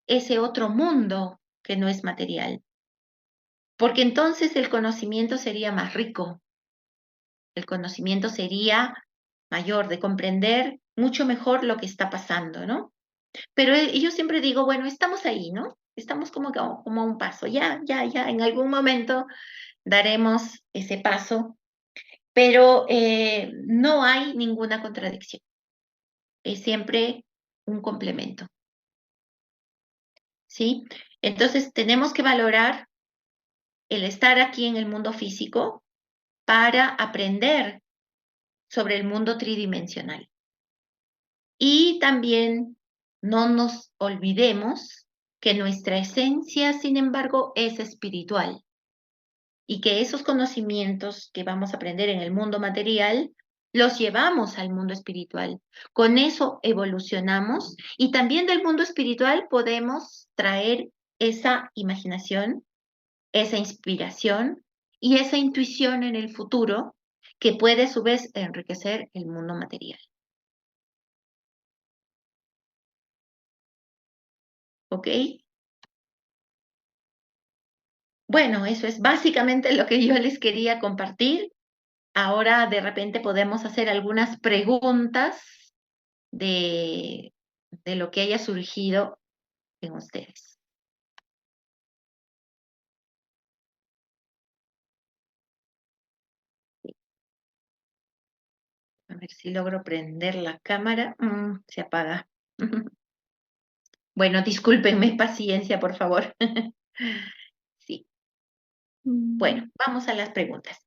ese otro mundo que no es material. Porque entonces el conocimiento sería más rico, el conocimiento sería mayor, de comprender mucho mejor lo que está pasando, ¿no? Pero yo siempre digo, bueno, estamos ahí, ¿no? Estamos como a un paso, ya, en algún momento daremos ese paso, pero no hay ninguna contradicción, es siempre un complemento, ¿sí? Entonces tenemos que valorar el estar aquí en el mundo físico para aprender sobre el mundo tridimensional. Y también no nos olvidemos que nuestra esencia, sin embargo, es espiritual y que esos conocimientos que vamos a aprender en el mundo material los llevamos al mundo espiritual. Con eso evolucionamos y también del mundo espiritual podemos traer esa imaginación, esa inspiración y esa intuición en el futuro que puede a su vez enriquecer el mundo material. ¿Ok? Bueno, eso es básicamente lo que yo les quería compartir. Ahora de repente podemos hacer algunas preguntas de, de lo que haya surgido en ustedes. A ver si logro prender la cámara. Se apaga. Bueno, discúlpenme, paciencia, por favor. Sí. Bueno, vamos a las preguntas.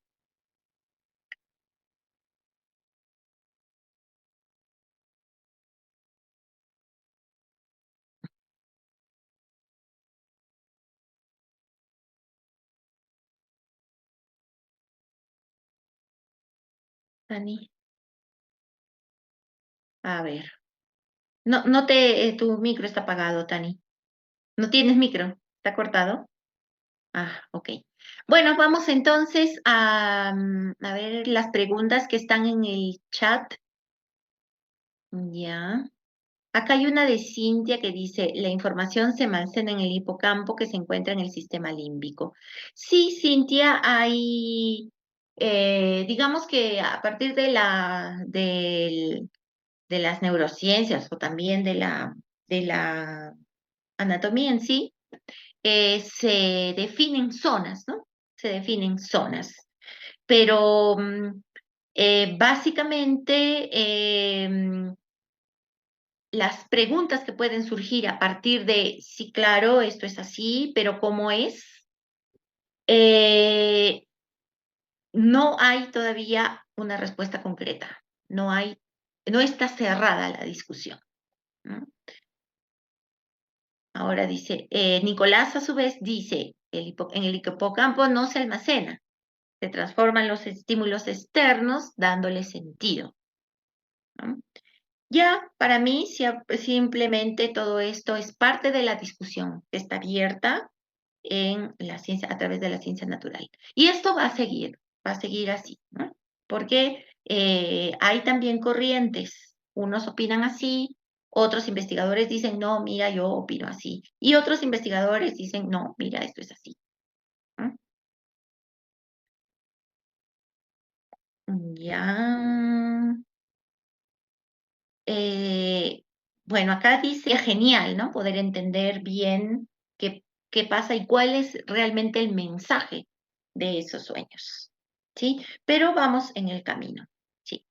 Dani, a ver. No, tu micro está apagado, Tani. ¿No tienes micro? ¿Está cortado? Ah, ok. Bueno, vamos entonces a ver las preguntas que están en el chat. Ya. Acá hay una de Cintia que dice, la información se almacena en el hipocampo que se encuentra en el sistema límbico. Sí, Cintia, hay, digamos que a partir de las neurociencias o también de la anatomía en sí, se definen zonas, ¿no? Se definen zonas. Pero básicamente las preguntas que pueden surgir a partir de, sí, claro, esto es así, pero ¿cómo es? No hay todavía una respuesta concreta. No está cerrada la discusión, ¿no? Ahora dice, Nicolás a su vez dice, en el hipocampo no se almacena, se transforman los estímulos externos dándole sentido, ¿no? Ya, para mí, simplemente todo esto es parte de la discusión que está abierta en la ciencia, a través de la ciencia natural. Y esto va a seguir así, ¿no? Porque hay también corrientes. Unos opinan así, otros investigadores dicen, no, mira, yo opino así. Y otros investigadores dicen, no, mira, esto es así, ¿no? Ya. Eh, bueno, acá dice, genial, ¿no? Poder entender bien qué pasa y cuál es realmente el mensaje de esos sueños, ¿sí? Pero vamos en el camino, ¿sí?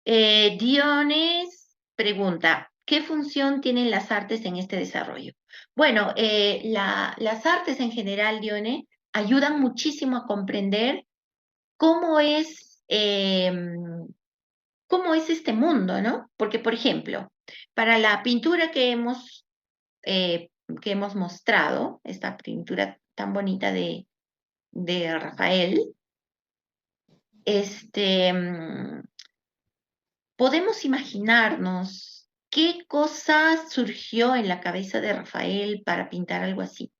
Diones pregunta, ¿qué función tienen las artes en este desarrollo? Bueno, las artes en general, Dione, ayudan muchísimo a comprender cómo cómo es este mundo, ¿no? Porque, por ejemplo, para la pintura eh, que hemos mostrado, esta pintura tan bonita de Rafael, podemos imaginarnos qué cosa surgió en la cabeza de Rafael para pintar algo así.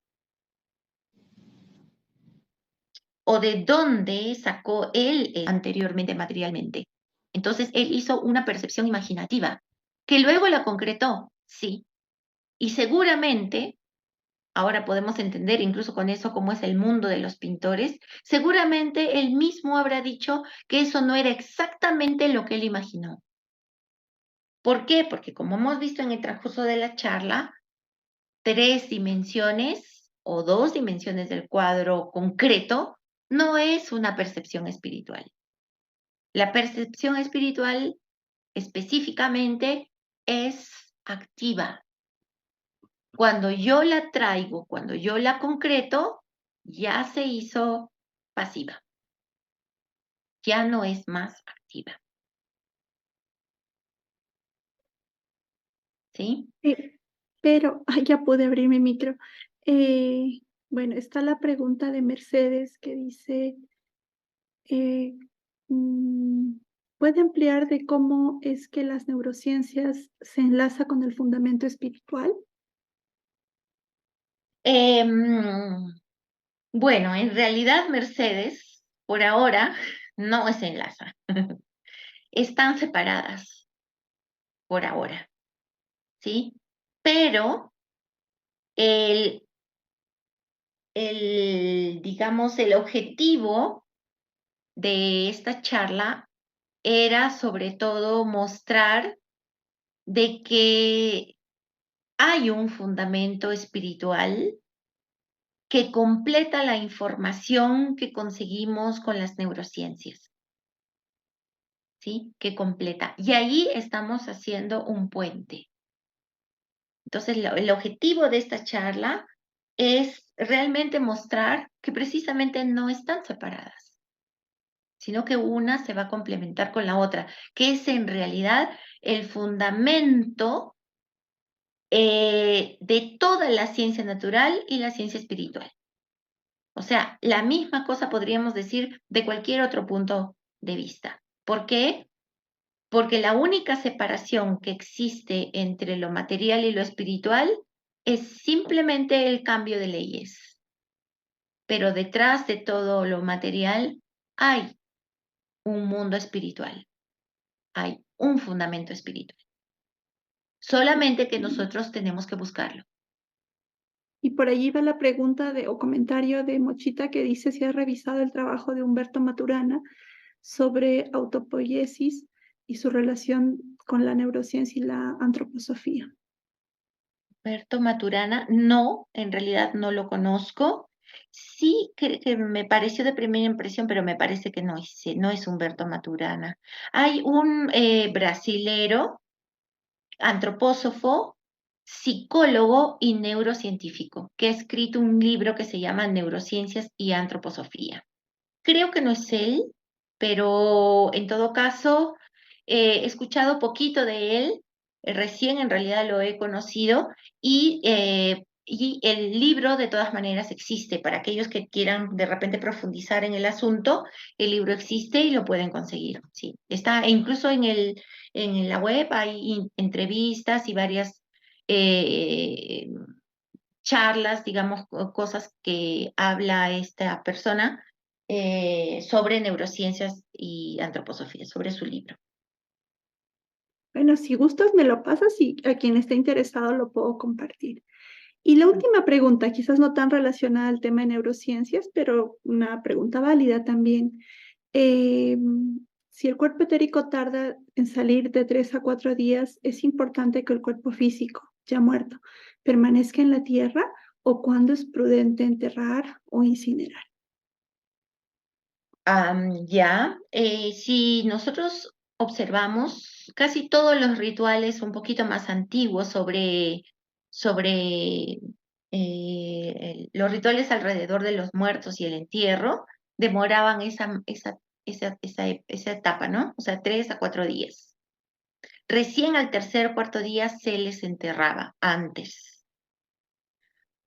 O de dónde sacó él anteriormente materialmente. Entonces, él hizo una percepción imaginativa, que luego la concretó, sí. Y seguramente, ahora podemos entender incluso con eso cómo es el mundo de los pintores, seguramente él mismo habrá dicho que eso no era exactamente lo que él imaginó. ¿Por qué? Porque como hemos visto en el transcurso de la charla, 3 dimensiones o 2 dimensiones del cuadro concreto no es una percepción espiritual. La percepción espiritual específicamente es activa. Cuando yo la traigo, cuando yo la concreto, ya se hizo pasiva. Ya no es más activa. ¿Sí? Pero, ya pude abrir mi micro. Bueno, está la pregunta de Mercedes que dice, eh, mm, ¿puede ampliar de cómo es que las neurociencias se enlaza con el fundamento espiritual? Bueno, en realidad Mercedes, por ahora, no se enlaza. Están separadas por ahora, ¿sí? Pero el, digamos, el objetivo de esta charla era sobre todo mostrar de que hay un fundamento espiritual que completa la información que conseguimos con las neurociencias, ¿sí? Que completa. Y ahí estamos haciendo un puente. Entonces, el objetivo de esta charla es realmente mostrar que precisamente no están separadas, sino que una se va a complementar con la otra, que es en realidad el fundamento de toda la ciencia natural y la ciencia espiritual. O sea, la misma cosa podríamos decir de cualquier otro punto de vista. ¿Por qué? Porque la única separación que existe entre lo material y lo espiritual es simplemente el cambio de leyes. Pero detrás de todo lo material hay un mundo espiritual, hay un fundamento espiritual. Solamente que nosotros tenemos que buscarlo. Y por allí va la pregunta o comentario de Mochita que dice si has revisado el trabajo de Humberto Maturana sobre autopoiesis y su relación con la neurociencia y la antroposofía. Humberto Maturana, no, en realidad no lo conozco. Sí que me pareció de primera impresión, pero me parece que no es Humberto Maturana. Hay un brasilero, antropósofo, psicólogo y neurocientífico, que ha escrito un libro que se llama Neurociencias y Antroposofía. Creo que no es él, pero en todo caso, he escuchado poquito de él, recién en realidad lo he conocido y el libro de todas maneras existe. Para aquellos que quieran de repente profundizar en el asunto, el libro existe y lo pueden conseguir. Sí, está e incluso en la web hay entrevistas y varias eh, charlas, digamos, cosas que habla esta persona sobre neurociencias y antroposofía, sobre su libro. Bueno, si gustas, me lo pasas y a quien esté interesado lo puedo compartir. Y la última pregunta, quizás no tan relacionada al tema de neurociencias, pero una pregunta válida también. Eh, si el cuerpo etérico tarda en salir de 3 a 4 días, ¿es importante que el cuerpo físico, ya muerto, permanezca en la tierra o cuándo es prudente enterrar o incinerar? Si nosotros observamos casi todos los rituales un poquito más antiguos sobre los rituales alrededor de los muertos y el entierro, demoraban esa etapa, ¿no? O sea, 3 a 4 días. Recién al tercer o cuarto día se les enterraba antes.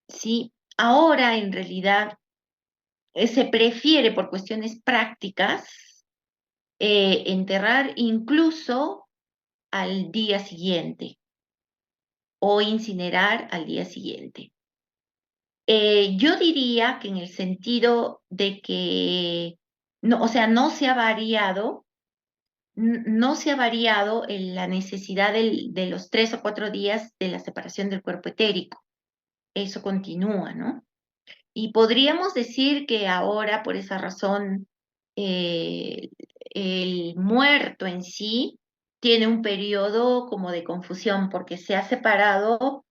Sí, ahora en realidad se prefiere por cuestiones prácticas enterrar incluso al día siguiente o incinerar al día siguiente. Yo diría que en el sentido de que, no, o sea, no se ha variado, no se ha variado la necesidad de los 3 o 4 días de la separación del cuerpo etérico. Eso continúa, ¿no? Y podríamos decir que ahora, por esa razón, eh, el muerto en sí tiene un periodo como de confusión porque se ha separado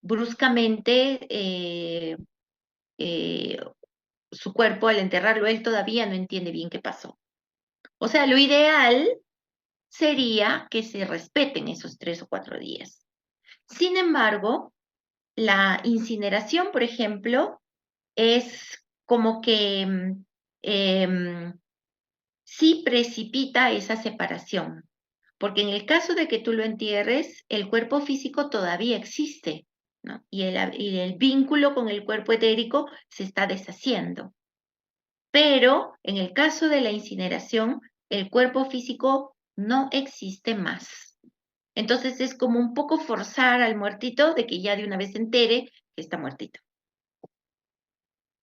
bruscamente eh, su cuerpo al enterrarlo. Él todavía no entiende bien qué pasó. O sea, lo ideal sería que se respeten esos 3 o 4 días. Sin embargo, la incineración, por ejemplo, es como que sí precipita esa separación, porque en el caso de que tú lo entierres, el cuerpo físico todavía existe, ¿no? Y el vínculo con el cuerpo etérico se está deshaciendo. Pero en el caso de la incineración, el cuerpo físico no existe más. Entonces es como un poco forzar al muertito de que ya de una vez se entere que está muertito,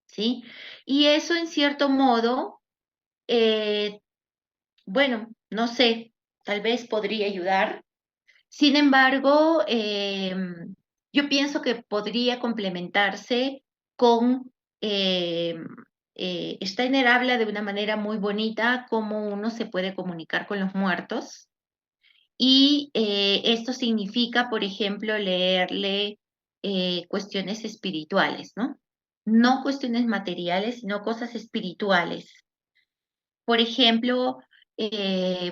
¿sí? Y eso en cierto modo, eh, bueno, no sé, tal vez podría ayudar. Sin embargo, yo pienso que podría complementarse con, Steiner habla de una manera muy bonita cómo uno se puede comunicar con los muertos y esto significa, por ejemplo, leerle cuestiones espirituales, ¿no? No cuestiones materiales, sino cosas espirituales. Por ejemplo,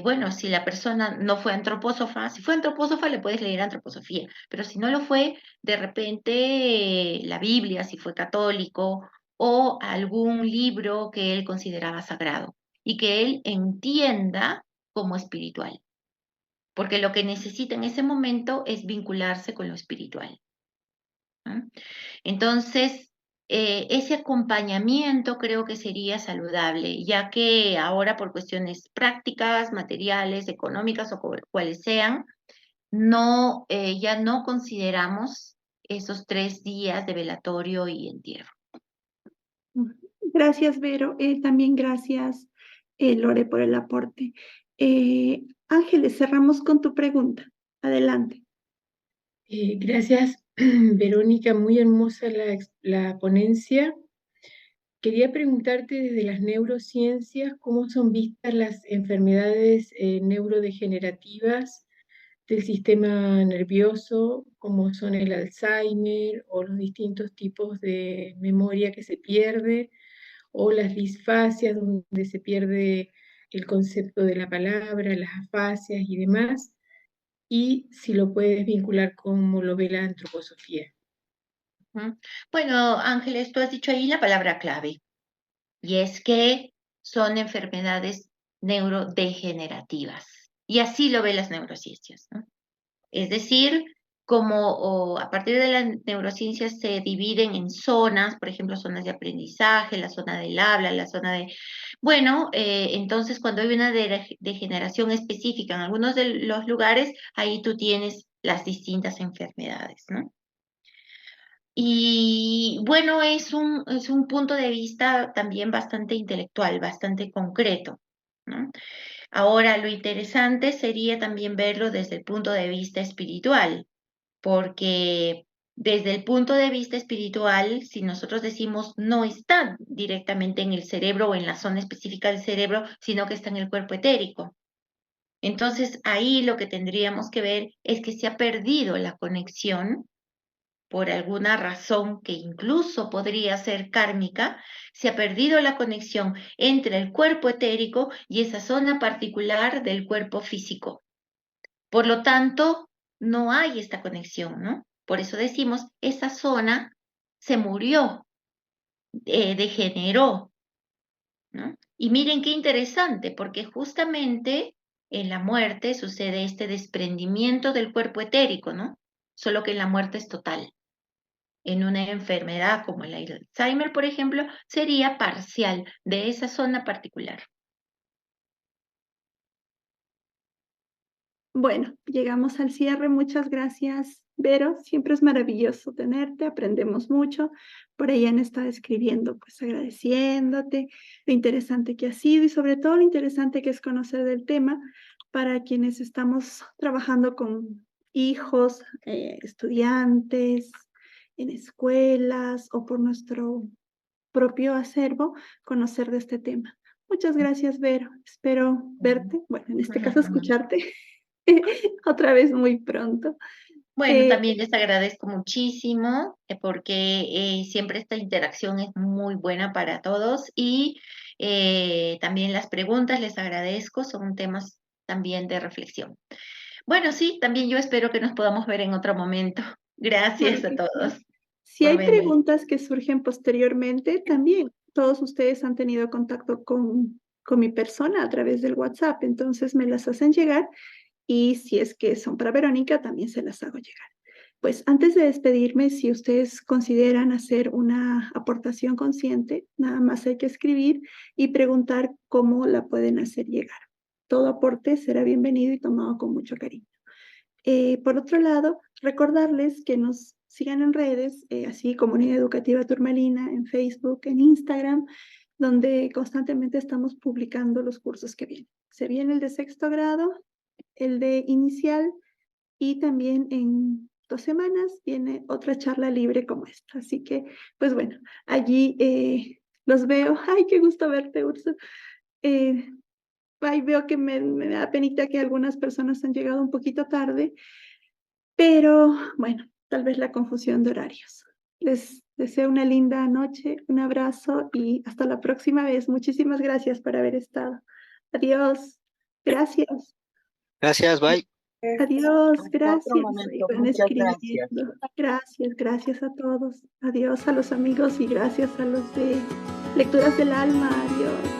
bueno, si la persona no fue antropósofa, si fue antropósofa le puedes leer antroposofía, pero si no lo fue, de repente la Biblia, si fue católico, o algún libro que él consideraba sagrado y que él entienda como espiritual, porque lo que necesita en ese momento es vincularse con lo espiritual, ¿no? Entonces, ese acompañamiento creo que sería saludable, ya que ahora por cuestiones prácticas, materiales, económicas o cuales sean, no, ya no consideramos esos 3 días de velatorio y entierro. Gracias, Vero. También gracias, Lore, por el aporte. Ángeles, cerramos con tu pregunta. Adelante. Gracias, Verónica, muy hermosa la ponencia. Quería preguntarte desde las neurociencias, ¿cómo son vistas las enfermedades neurodegenerativas del sistema nervioso, como son el Alzheimer o los distintos tipos de memoria que se pierde, o las disfasias donde se pierde el concepto de la palabra, las afasias y demás? Y si lo puedes vincular con cómo lo ve la antroposofía. Ujú. Bueno, Ángeles, tú has dicho ahí la palabra clave, y es que son enfermedades neurodegenerativas. Y así lo ven las neurociencias, ¿no? Es decir, a partir de las neurociencias se dividen en zonas, por ejemplo, zonas de aprendizaje, la zona del habla, la zona de... Bueno, entonces cuando hay una degeneración específica en algunos de los lugares, ahí tú tienes las distintas enfermedades, ¿no? Y bueno, es un punto de vista también bastante intelectual, bastante concreto, ¿no? Ahora, lo interesante sería también verlo desde el punto de vista espiritual, porque desde el punto de vista espiritual, si nosotros decimos no está directamente en el cerebro o en la zona específica del cerebro, sino que está en el cuerpo etérico. Entonces, ahí lo que tendríamos que ver es que se ha perdido la conexión por alguna razón que incluso podría ser kármica, se ha perdido la conexión entre el cuerpo etérico y esa zona particular del cuerpo físico. Por lo tanto, no hay esta conexión, ¿no? Por eso decimos, esa zona se murió, degeneró, ¿no? Y miren qué interesante, porque justamente en la muerte sucede este desprendimiento del cuerpo etérico, ¿no? Solo que en la muerte es total. en una enfermedad como el Alzheimer, por ejemplo, sería parcial de esa zona particular. Bueno, llegamos al cierre. Muchas gracias, Vero. Siempre es maravilloso tenerte, aprendemos mucho. Por ahí han estado escribiendo, pues agradeciéndote lo interesante que ha sido y sobre todo lo interesante que es conocer del tema para quienes estamos trabajando con hijos, estudiantes, en escuelas o por nuestro propio acervo, conocer de este tema. Muchas gracias, Vero. Espero verte, bueno, en este caso escucharte otra vez muy pronto. Bueno, también les agradezco muchísimo porque siempre esta interacción es muy buena para todos y también las preguntas les agradezco, son temas también de reflexión. Bueno, sí, también yo espero que nos podamos ver en otro momento. Gracias a todos. Si hay por venir. preguntas que surgen posteriormente, también todos ustedes han tenido contacto con mi persona a través del WhatsApp, entonces me las hacen llegar y si es que son para Verónica, también se las hago llegar. Pues antes de despedirme, si ustedes consideran hacer una aportación consciente, nada más hay que escribir y preguntar cómo la pueden hacer llegar. Todo aporte será bienvenido y tomado con mucho cariño. Por otro lado, recordarles que nos sigan en redes, así Comunidad Educativa Turmalina, en Facebook, en Instagram, donde constantemente estamos publicando los cursos que vienen. Se viene el de sexto grado, el de inicial y también en 2 semanas viene otra charla libre como esta. Así que, pues bueno, allí los veo. ¡Ay, qué gusto verte, Urso! Ahí veo que me da penita que algunas personas han llegado un poquito tarde, pero bueno, tal vez la confusión de horarios. Les deseo una linda noche, un abrazo y hasta la próxima vez. Muchísimas gracias por haber estado. Adiós. Gracias. Gracias, bye. Adiós. Hasta Gracias. otro Ahí momento. van Muchas gracias. escribiendo. Gracias, gracias a todos. Adiós a los amigos y gracias a los de Lecturas del Alma. Adiós.